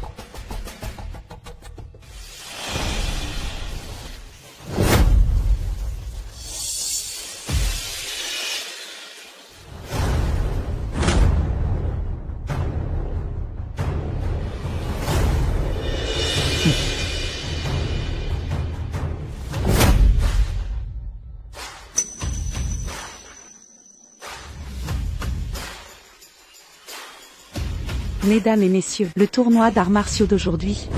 Mesdames et messieurs, le tournoi d'arts martiaux d'aujourd'hui.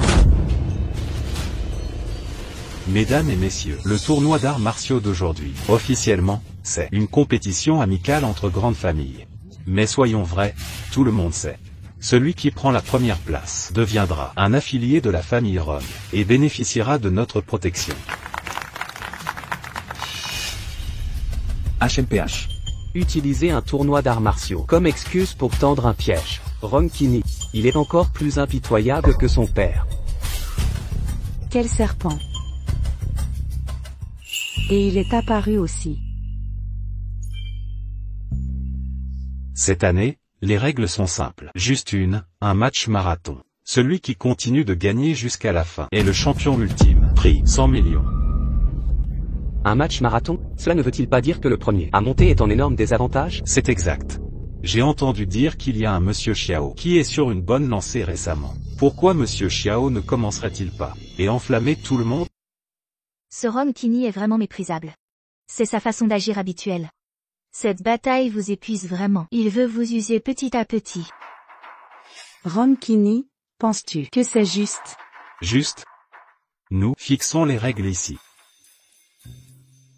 Mesdames et messieurs, le tournoi d'arts martiaux d'aujourd'hui, officiellement, c'est une compétition amicale entre grandes familles. Mais soyons vrais, tout le monde sait. Celui qui prend la première place deviendra un affilié de la famille Rong et bénéficiera de notre protection. HMPH. Utiliser un tournoi d'arts martiaux comme excuse pour tendre un piège. Rong Kini, il est encore plus impitoyable que son père. Quel serpent! Et il est apparu aussi. Cette année, les règles sont simples. Juste un match marathon. Celui qui continue de gagner jusqu'à la fin est le champion ultime. Prix 100 millions. Un match marathon, cela ne veut-il pas dire que le premier à monter est en énorme désavantage? C'est exact. J'ai entendu dire qu'il y a un monsieur Xiao qui est sur une bonne lancée récemment. Pourquoi monsieur Xiao ne commencerait-il pas et enflammer tout le monde? Ce Rong Kini est vraiment méprisable. C'est sa façon d'agir habituelle. Cette bataille vous épuise vraiment. Il veut vous user petit à petit. Rong Kini, penses-tu que c'est juste? Juste? Nous fixons les règles ici.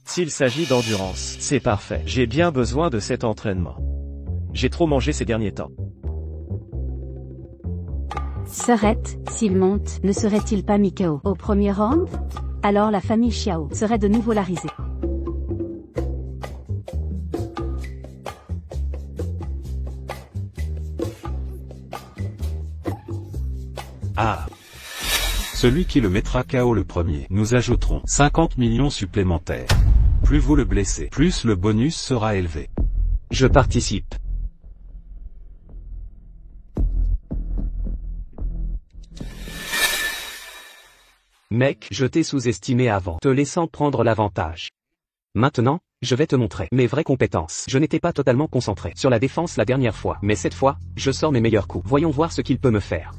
S'il s'agit d'endurance, c'est parfait. J'ai bien besoin de cet entraînement. J'ai trop mangé ces derniers temps. Serette, s'il monte, ne serait-il pas mis KO au premier round? Alors la famille Xiao serait de nouveau la risée. Ah! Celui qui le mettra KO le premier, nous ajouterons 50 millions supplémentaires. Plus vous le blessez, plus le bonus sera élevé. Je participe. Mec, je t'ai sous-estimé avant, te laissant prendre l'avantage. Maintenant, je vais te montrer mes vraies compétences. Je n'étais pas totalement concentré sur la défense la dernière fois, mais cette fois, je sors mes meilleurs coups. Voyons voir ce qu'il peut me faire.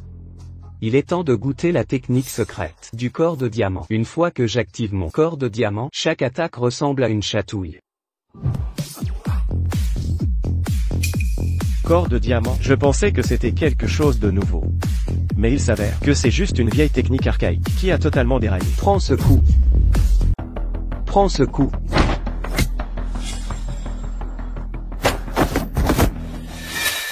Il est temps de goûter la technique secrète du corps de diamant. Une fois que j'active mon corps de diamant, chaque attaque ressemble à une chatouille. Corps de diamant, je pensais que c'était quelque chose de nouveau. Mais il s'avère que c'est juste une vieille technique archaïque qui a totalement déraillé. Prends ce coup. Prends ce coup.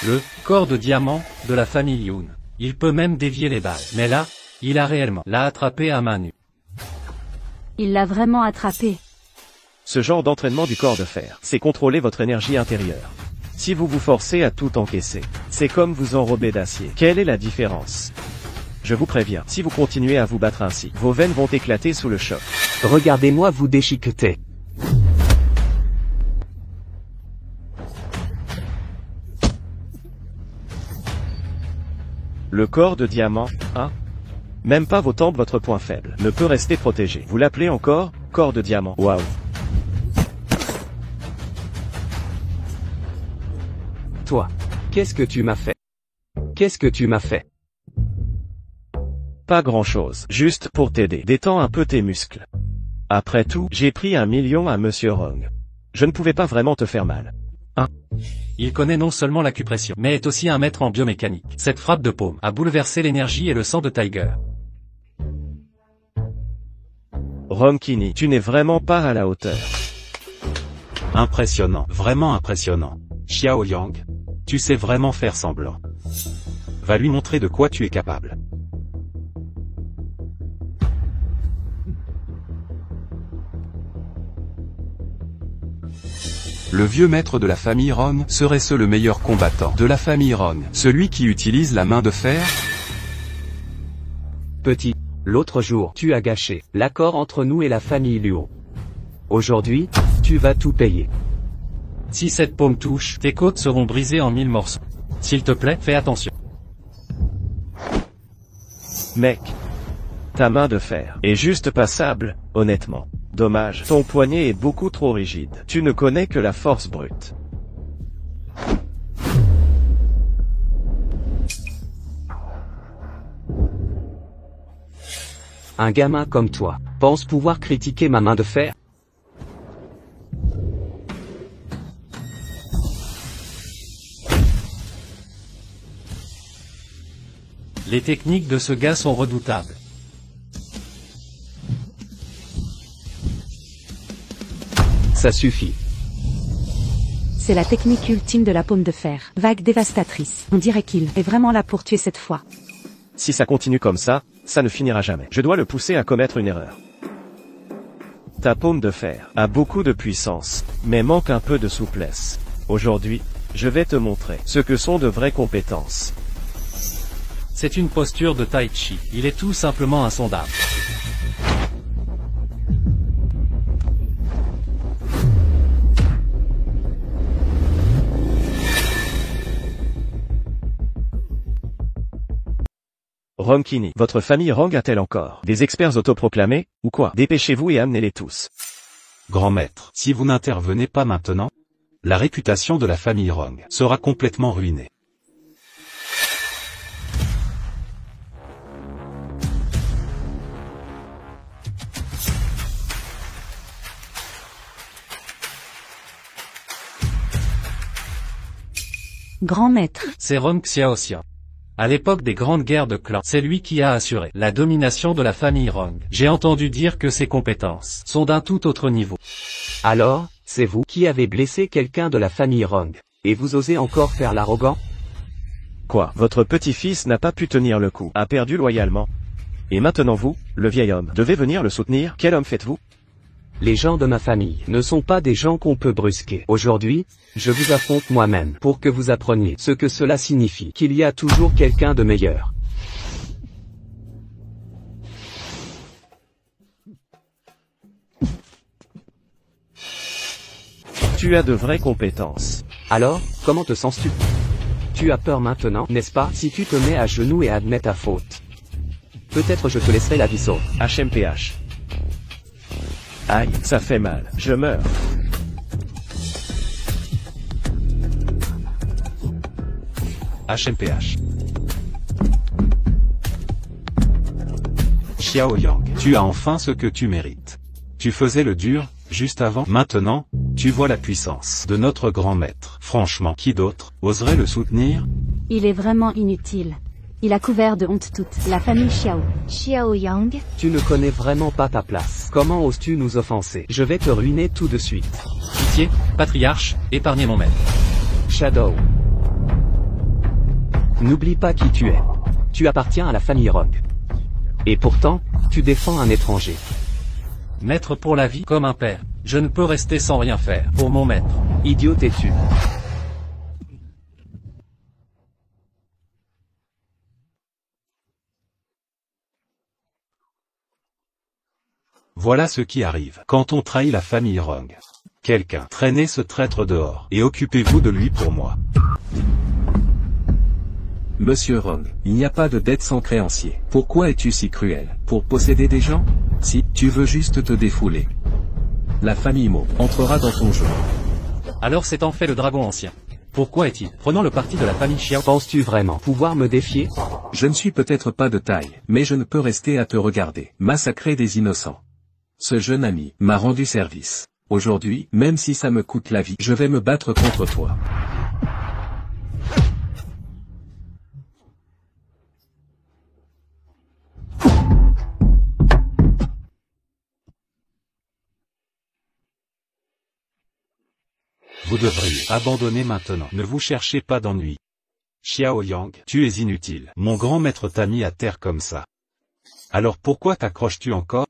Le corps de diamant de la famille Yoon. Il peut même dévier les balles. Mais là, il a réellement l'a attrapé à main nue. Il l'a vraiment attrapé. Ce genre d'entraînement du corps de fer, c'est contrôler votre énergie intérieure. Si vous vous forcez à tout encaisser, c'est comme vous enrober d'acier. Quelle est la différence? Je vous préviens, si vous continuez à vous battre ainsi, vos veines vont éclater sous le choc. Regardez-moi vous déchiqueter. Le corps de diamant, hein? Même pas vos tempes, votre point faible, ne peut rester protégé. Vous l'appelez encore, corps de diamant. Waouh! Toi, qu'est-ce que tu m'as fait? Qu'est-ce que tu m'as fait? Pas grand-chose, juste pour t'aider. Détends un peu tes muscles. Après tout, j'ai pris 1 million à Monsieur Rong. Je ne pouvais pas vraiment te faire mal. Hein? Il connaît non seulement l'acupression, mais est aussi un maître en biomécanique. Cette frappe de paume a bouleversé l'énergie et le sang de Tiger. Rong Kini, tu n'es vraiment pas à la hauteur. Impressionnant, vraiment impressionnant. Xiao Yang, tu sais vraiment faire semblant. Va lui montrer de quoi tu es capable. Le vieux maître de la famille Rong serait-ce le meilleur combattant de la famille Rong, celui qui utilise la main de fer? Petit, l'autre jour, tu as gâché l'accord entre nous et la famille Luo. Aujourd'hui, tu vas tout payer. Si cette paume touche, tes côtes seront brisées en 1000 morceaux. S'il te plaît, fais attention. Mec. Ta main de fer est juste passable, honnêtement. Dommage, ton poignet est beaucoup trop rigide. Tu ne connais que la force brute. Un gamin comme toi, pense pouvoir critiquer ma main de fer? Les techniques de ce gars sont redoutables. Ça suffit. C'est la technique ultime de la paume de fer. Vague dévastatrice. On dirait qu'il est vraiment là pour tuer cette fois. Si ça continue comme ça ne finira jamais. Je dois le pousser à commettre une erreur. Ta paume de fer a beaucoup de puissance, mais manque un peu de souplesse. Aujourd'hui, je vais te montrer ce que sont de vraies compétences. C'est une posture de tai chi. Il est tout simplement insondable. Rong Kini, votre famille Rong a-t-elle encore des experts autoproclamés, ou quoi? Dépêchez-vous et amenez-les tous. Grand maître, si vous n'intervenez pas maintenant, la réputation de la famille Rong sera complètement ruinée. Grand maître. C'est Rong Xiaoxian. À l'époque des grandes guerres de clans, c'est lui qui a assuré la domination de la famille Rong. J'ai entendu dire que ses compétences sont d'un tout autre niveau. Alors, c'est vous qui avez blessé quelqu'un de la famille Rong, et vous osez encore faire l'arrogant? Quoi? Votre petit-fils n'a pas pu tenir le coup, a perdu loyalement. Et maintenant vous, le vieil homme, devez venir le soutenir? Quel homme faites-vous? Les gens de ma famille ne sont pas des gens qu'on peut brusquer. Aujourd'hui, je vous affronte moi-même pour que vous appreniez ce que cela signifie, qu'il y a toujours quelqu'un de meilleur. Tu as de vraies compétences. Alors, comment te sens-tu? Tu as peur maintenant, n'est-ce pas? Si tu te mets à genoux et admets ta faute, peut-être je te laisserai la vie sauve. HMPH. Aïe, ça fait mal, je meurs. HMPH. Xiao Yang, tu as enfin ce que tu mérites. Tu faisais le dur, juste avant. Maintenant, tu vois la puissance de notre grand maître. Franchement, qui d'autre oserait le soutenir? Il est vraiment inutile. Il a couvert de honte toute la famille Xiao. Xiao Yang, Tu ne connais vraiment pas ta place. Comment oses-tu nous offenser? Je vais te ruiner tout de suite. Pitié, patriarche, épargnez mon maître. Shadow. N'oublie pas qui tu es. Tu appartiens à la famille Rong. Et pourtant, tu défends un étranger. Maître pour la vie, comme un père. Je ne peux rester sans rien faire pour mon maître. Idiot têtu. Voilà ce qui arrive quand on trahit la famille Rong. Quelqu'un, traînez ce traître dehors, et occupez-vous de lui pour moi. Monsieur Rong, il n'y a pas de dette sans créancier. Pourquoi es-tu si cruel? Pour posséder des gens? Si, tu veux juste te défouler. La famille Mo entrera dans ton jeu. Alors c'est en fait le dragon ancien. Pourquoi est-il prenant le parti de la famille Xiao? Penses-tu vraiment pouvoir me défier? Je ne suis peut-être pas de taille, mais je ne peux rester à te regarder massacrer des innocents. Ce jeune ami m'a rendu service. Aujourd'hui, même si ça me coûte la vie, je vais me battre contre toi. Vous devriez abandonner maintenant. Ne vous cherchez pas d'ennui. Xiao Yang, tu es inutile. Mon grand maître t'a mis à terre comme ça. Alors pourquoi t'accroches-tu encore?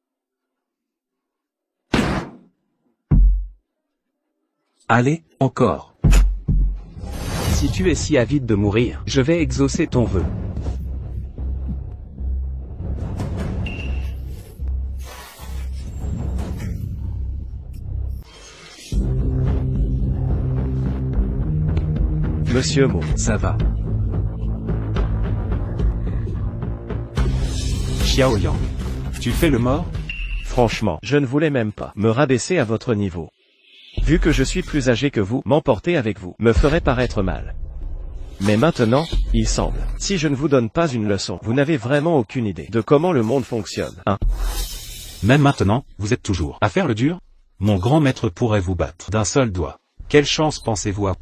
Allez, encore. Si tu es si avide de mourir, je vais exaucer ton vœu. Monsieur Mo. Ça va. Xiao Yang. Tu fais le mort? Franchement, je ne voulais même pas me rabaisser à votre niveau. Vu que je suis plus âgé que vous, m'emporter avec vous me ferait paraître mal. Mais maintenant, il semble, si je ne vous donne pas une leçon, vous n'avez vraiment aucune idée de comment le monde fonctionne, hein. Même maintenant, vous êtes toujours à faire le dur? Mon grand maître pourrait vous battre d'un seul doigt. Quelle chance pensez-vous à...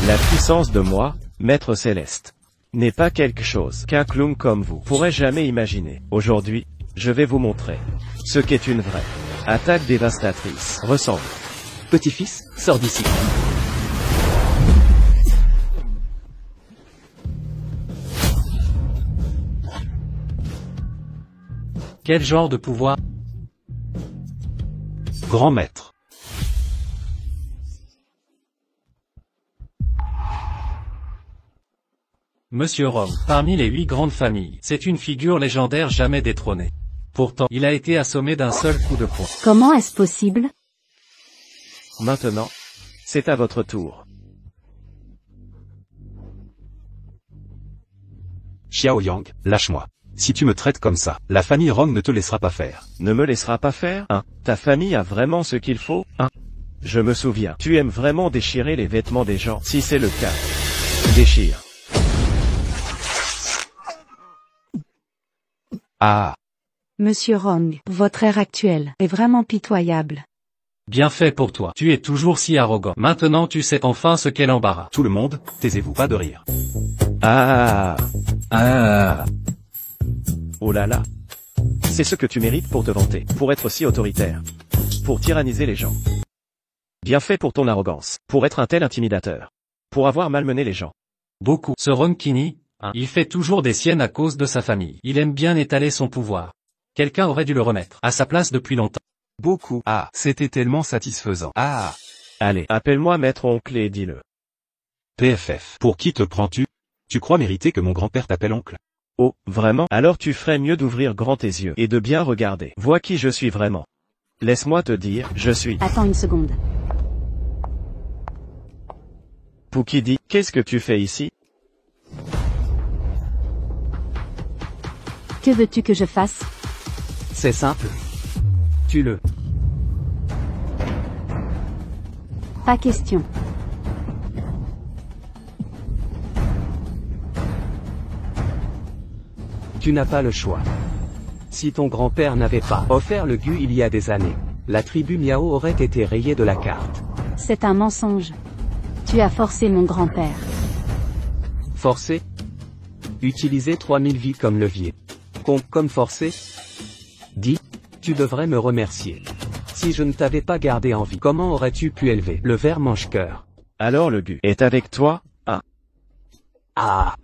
La puissance de moi, Maître Céleste, n'est pas quelque chose qu'un clown comme vous pourrait jamais imaginer. Aujourd'hui, je vais vous montrer ce qu'est une vraie attaque dévastatrice. Ressemble. Petit-fils, sors d'ici. Quel genre de pouvoir? Grand maître. Monsieur Rome, parmi les 8 grandes familles, c'est une figure légendaire jamais détrônée. Pourtant, il a été assommé d'un seul coup de poing. Comment est-ce possible? Maintenant, c'est à votre tour. Xiao Yang, lâche-moi. Si tu me traites comme ça, la famille Rong ne te laissera pas faire. Ne me laissera pas faire, hein? Ta famille a vraiment ce qu'il faut, hein? Je me souviens, tu aimes vraiment déchirer les vêtements des gens. Si c'est le cas, déchire. Ah. Monsieur Rong, votre ère actuelle est vraiment pitoyable. Bien fait pour toi. Tu es toujours si arrogant. Maintenant tu sais enfin ce qu'est l'embarras. Tout le monde, taisez-vous pas de rire. Ah. Ah. Oh là là. C'est ce que tu mérites pour te vanter, pour être si autoritaire, pour tyranniser les gens. Bien fait pour ton arrogance, pour être un tel intimidateur, pour avoir malmené les gens. Beaucoup. Ce Ronkini, il fait toujours des siennes à cause de sa famille. Il aime bien étaler son pouvoir. Quelqu'un aurait dû le remettre à sa place depuis longtemps. Beaucoup. Ah, c'était tellement satisfaisant. Ah. Allez, appelle-moi maître oncle et dis-le. PFF. Pour qui te prends-tu? Tu crois mériter que mon grand-père t'appelle oncle? Oh, vraiment? Alors tu ferais mieux d'ouvrir grand tes yeux et de bien regarder. Vois qui je suis vraiment. Laisse-moi te dire, je suis... Attends une seconde. Poukidi, qu'est-ce que tu fais ici? Que veux-tu que je fasse? C'est simple. Tue-le. Pas question. Tu n'as pas le choix. Si ton grand-père n'avait pas offert le gu il y a des années, la tribu Miao aurait été rayée de la carte. C'est un mensonge. Tu as forcé mon grand-père. Forcé? Utiliser 3000 vies comme levier. Comme forcé? Dis, tu devrais me remercier. Si je ne t'avais pas gardé en vie, comment aurais-tu pu élever le ver mange-cœur? Alors le gu est avec toi, hein? Ah.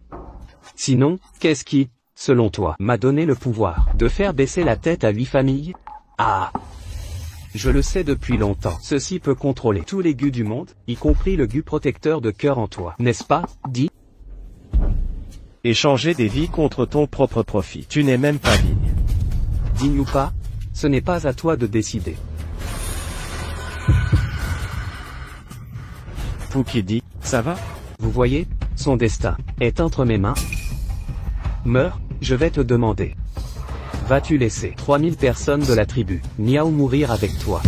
Sinon, qu'est-ce qui, selon toi, m'a donné le pouvoir de faire baisser la tête à 8 familles? Ah. Je le sais depuis longtemps. Ceci peut contrôler tous les gus du monde, y compris le gu protecteur de cœur en toi. N'est-ce pas, dis? Échanger des vies contre ton propre profit. Tu n'es même pas digne. Digne ou pas, ce n'est pas à toi de décider. Poukidi, ça va? Vous voyez, son destin est entre mes mains. Meurs, je vais te demander. Vas-tu laisser 3000 personnes de la tribu Miao mourir avec toi?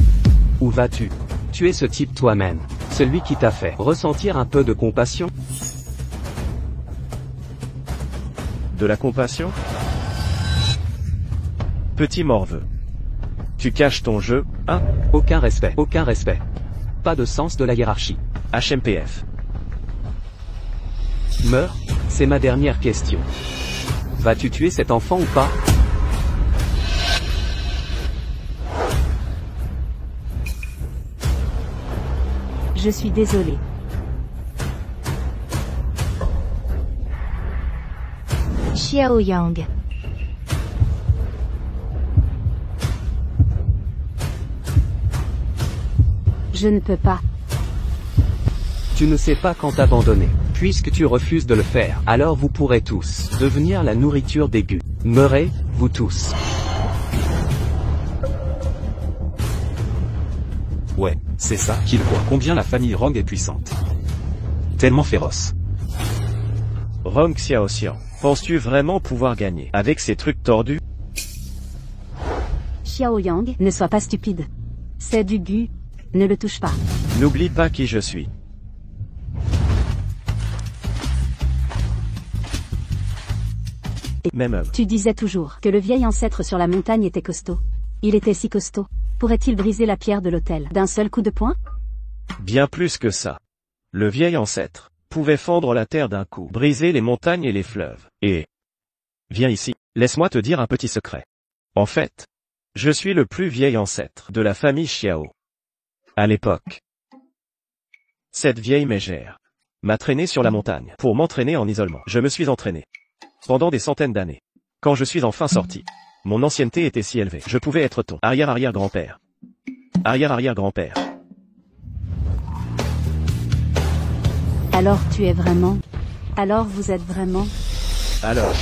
Ou vas-tu tuer ce type toi-même, celui qui t'a fait ressentir un peu de compassion? De la compassion? Petit morveux. Tu caches ton jeu, hein? Aucun respect, aucun respect. Pas de sens de la hiérarchie. HMPF. Meurs, c'est ma dernière question. Vas-tu tuer cet enfant ou pas? Je suis désolé. Xiao Yang. Je ne peux pas. Tu ne sais pas quand abandonner. Puisque tu refuses de le faire, alors vous pourrez tous devenir la nourriture des gus. Meurez, vous tous. Ouais, c'est ça qu'il voit. Combien la famille Rong est puissante. Tellement féroce. Rong Xiaoxian, penses-tu vraiment pouvoir gagner avec ces trucs tordus? Xiao Yang, ne sois pas stupide. C'est du gu. Ne le touche pas. N'oublie pas qui je suis. Même œuvre. Tu disais toujours que le vieil ancêtre sur la montagne était costaud. Il était si costaud. Pourrait-il briser la pierre de l'autel d'un seul coup de poing? Bien plus que ça. Le vieil ancêtre pouvait fendre la terre d'un coup, briser les montagnes et les fleuves. Et... Viens ici, laisse-moi te dire un petit secret. En fait, je suis le plus vieil ancêtre de la famille Xiao. À l'époque, cette vieille mégère m'a traîné sur la montagne pour m'entraîner en isolement. Je me suis entraîné pendant des centaines d'années. Quand je suis enfin sorti, mon ancienneté était si élevée. Je pouvais être ton arrière-arrière-grand-père. Arrière-arrière-grand-père. Alors tu es vraiment... Alors vous êtes vraiment... Alors,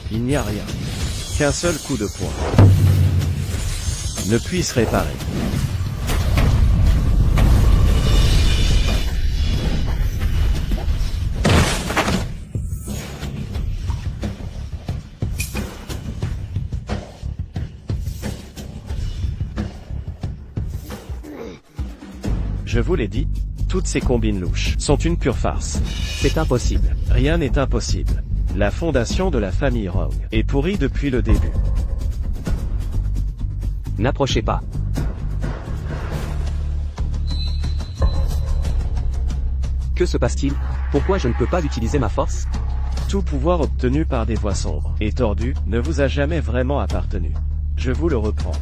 il n'y a rien qu'un seul coup de poing ne puisse réparer. Je vous l'ai dit, toutes ces combines louches sont une pure farce. C'est impossible. Rien n'est impossible. La fondation de la famille Rong est pourrie depuis le début. N'approchez pas. Que se passe-t-il? Pourquoi je ne peux pas utiliser ma force? Tout pouvoir obtenu par des voies sombres et tordues ne vous a jamais vraiment appartenu. Je vous le reprends.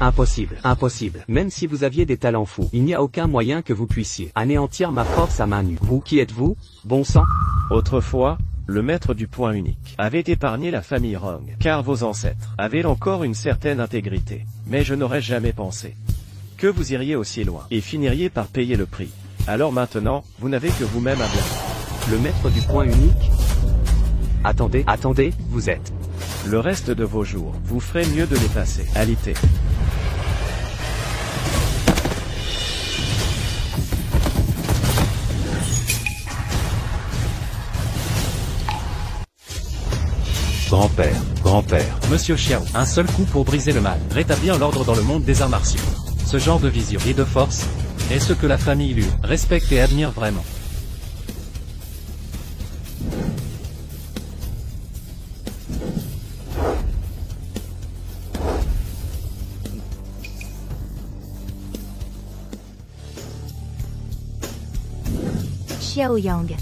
Impossible, impossible. Même si vous aviez des talents fous, il n'y a aucun moyen que vous puissiez anéantir ma force à main nue. Vous, qui êtes-vous, bon sang? Autrefois, le maître du point unique avait épargné la famille Rong, car vos ancêtres avaient encore une certaine intégrité. Mais je n'aurais jamais pensé que vous iriez aussi loin et finiriez par payer le prix. Alors maintenant, vous n'avez que vous-même à blâmer. Le maître du point unique? Attendez, attendez, vous êtes... Le reste de vos jours, vous ferez mieux de les passer. Alité. Grand-père. Monsieur Xiao, un seul coup pour briser le mal, rétablir l'ordre dans le monde des arts martiaux. Ce genre de vision et de force est ce que la famille Liu respecte et admire vraiment. Xiao Yang.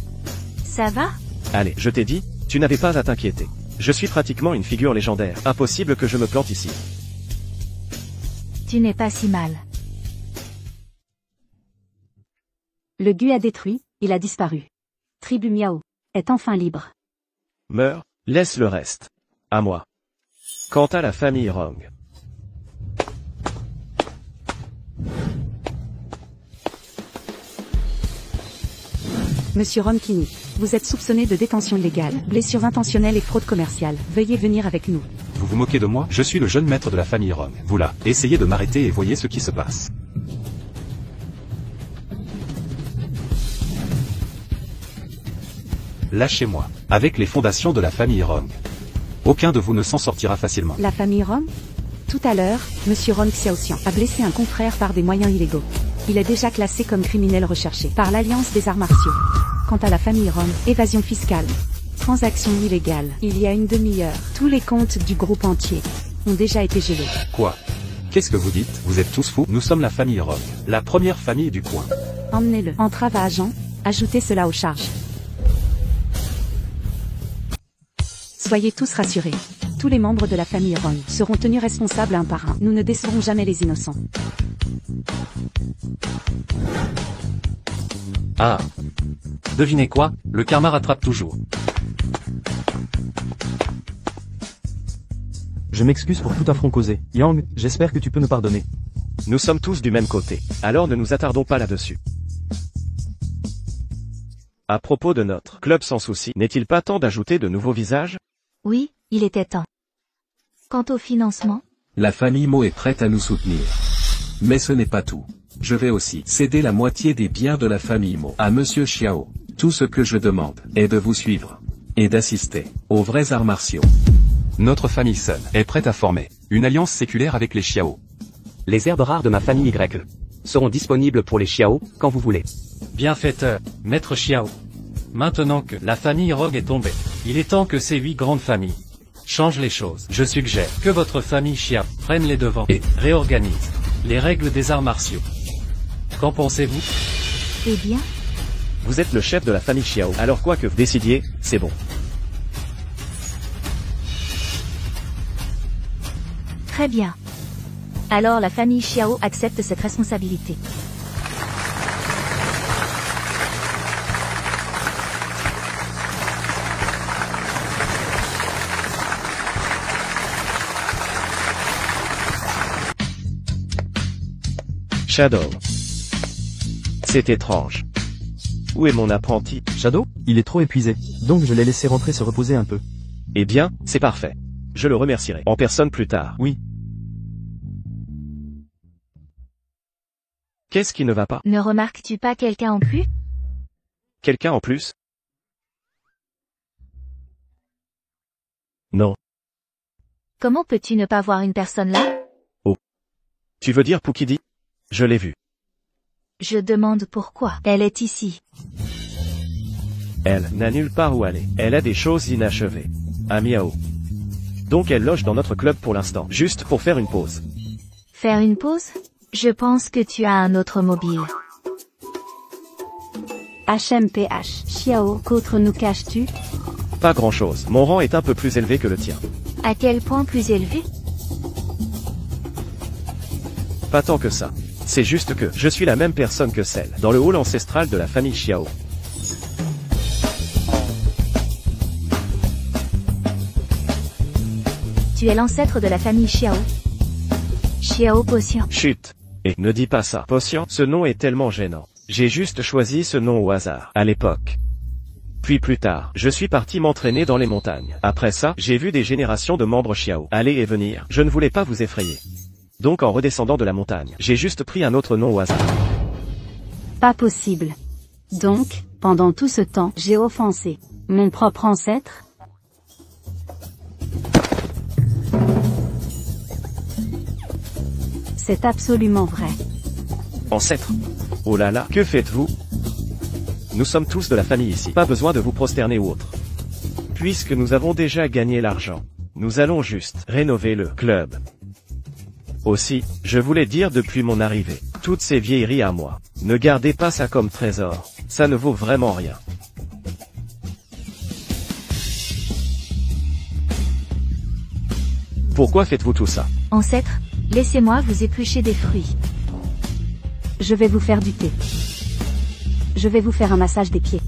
Ça va? Allez, je t'ai dit, tu n'avais pas à t'inquiéter. Je suis pratiquement une figure légendaire. Impossible que je me plante ici. Tu n'es pas si mal. Le gu a détruit, il a disparu. Tribu Miao est enfin libre. Meurs, laisse le reste à moi. Quant à la famille Rong, Monsieur Ronkini, vous êtes soupçonné de détention illégale, blessure intentionnelle et fraude commerciale. Veuillez venir avec nous. Vous vous moquez de moi? Je suis le jeune maître de la famille Rong. Vous là, essayez de m'arrêter et voyez ce qui se passe. Lâchez-moi. Avec les fondations de la famille Rong, aucun de vous ne s'en sortira facilement. La famille Rong? Tout à l'heure, Monsieur Rong Xiaoxian a blessé un confrère par des moyens illégaux. Il est déjà classé comme criminel recherché par l'Alliance des arts martiaux. Quant à la famille Rong, évasion fiscale, transaction illégale, il y a une demi-heure, tous les comptes du groupe entier ont déjà été gelés. Quoi? Qu'est-ce que vous dites? Vous êtes tous fous? Nous sommes la famille Rong, la première famille du coin. Emmenez-le. Entrave à agent, ajoutez cela aux charges. Soyez tous rassurés. Tous les membres de la famille Rong seront tenus responsables un par un. Nous ne décevrons jamais les innocents. Ah. Devinez quoi? Le karma rattrape toujours. Je m'excuse pour tout affront causé. Yang, j'espère que tu peux me pardonner. Nous sommes tous du même côté, alors ne nous attardons pas là-dessus. À propos de notre club sans souci, n'est-il pas temps d'ajouter de nouveaux visages? Oui, il était temps. Quant au financement, La famille Mo est prête à nous soutenir. Mais ce n'est pas tout. Je vais aussi céder la moitié des biens de la famille Mo à Monsieur Xiao. Tout ce que je demande est de vous suivre et d'assister aux vrais arts martiaux. Notre famille Sun est prête à former une alliance séculaire avec les Xiao. Les herbes rares de ma famille Y seront disponibles pour les Xiao quand vous voulez. Bienfaiteur, maître Xiao. Maintenant que la famille Rogue est tombée, il est temps que ces 8 grandes familles changent les choses. Je suggère que votre famille Xiao prenne les devants et réorganise les règles des arts martiaux. Qu'en pensez-vous? eh bien, Vous êtes le chef de la famille Xiao, alors quoi que vous décidiez, c'est bon. très bien. Alors la famille Xiao accepte cette responsabilité. Shadow. C'est étrange. Où est mon apprenti? Shadow, il est trop épuisé, donc je l'ai laissé rentrer se reposer un peu. Eh bien, c'est parfait. Je le remercierai en personne plus tard. Oui. Qu'est-ce qui ne va pas? Ne remarques-tu pas quelqu'un en plus? Quelqu'un en plus? Non. Comment peux-tu ne pas voir une personne là? Tu veux dire Pukidi? Je l'ai vue. Je demande pourquoi. Elle est ici. Elle n'a nulle part où aller. Elle a des choses inachevées. À Miao. Donc elle loge dans notre club pour l'instant, juste pour faire une pause. Faire une pause? Je pense que tu as un autre mobile. HMPH. Xiao, qu'autre nous caches-tu? Pas grand-chose. Mon rang est un peu plus élevé que le tien. À quel point plus élevé? Pas tant que ça. C'est juste que je suis la même personne que celle dans le hall ancestral de la famille Xiao. Tu es l'ancêtre de la famille Xiao. Xiao Potion. Chut. Et ne dis pas ça. Potion, ce nom est tellement gênant. J'ai juste choisi ce nom au hasard, à l'époque. Puis plus tard, je suis parti m'entraîner dans les montagnes. Après ça, j'ai vu des générations de membres Xiao aller et venir. Je ne voulais pas vous effrayer. Donc en redescendant de la montagne, j'ai juste pris un autre nom au hasard. Pas possible. Donc, pendant tout ce temps, j'ai offensé mon propre ancêtre? C'est absolument vrai. Ancêtre. Oh là là, que faites-vous? Nous sommes tous de la famille ici, pas besoin de vous prosterner ou autre. Puisque nous avons déjà gagné l'argent, nous allons juste rénover le club. Aussi, je voulais dire depuis mon arrivée, toutes ces vieilleries à moi, ne gardez pas ça comme trésor, ça ne vaut vraiment rien. Pourquoi faites-vous tout ça? Ancêtre, laissez-moi vous éplucher des fruits. Je vais vous faire du thé. Je vais vous faire un massage des pieds.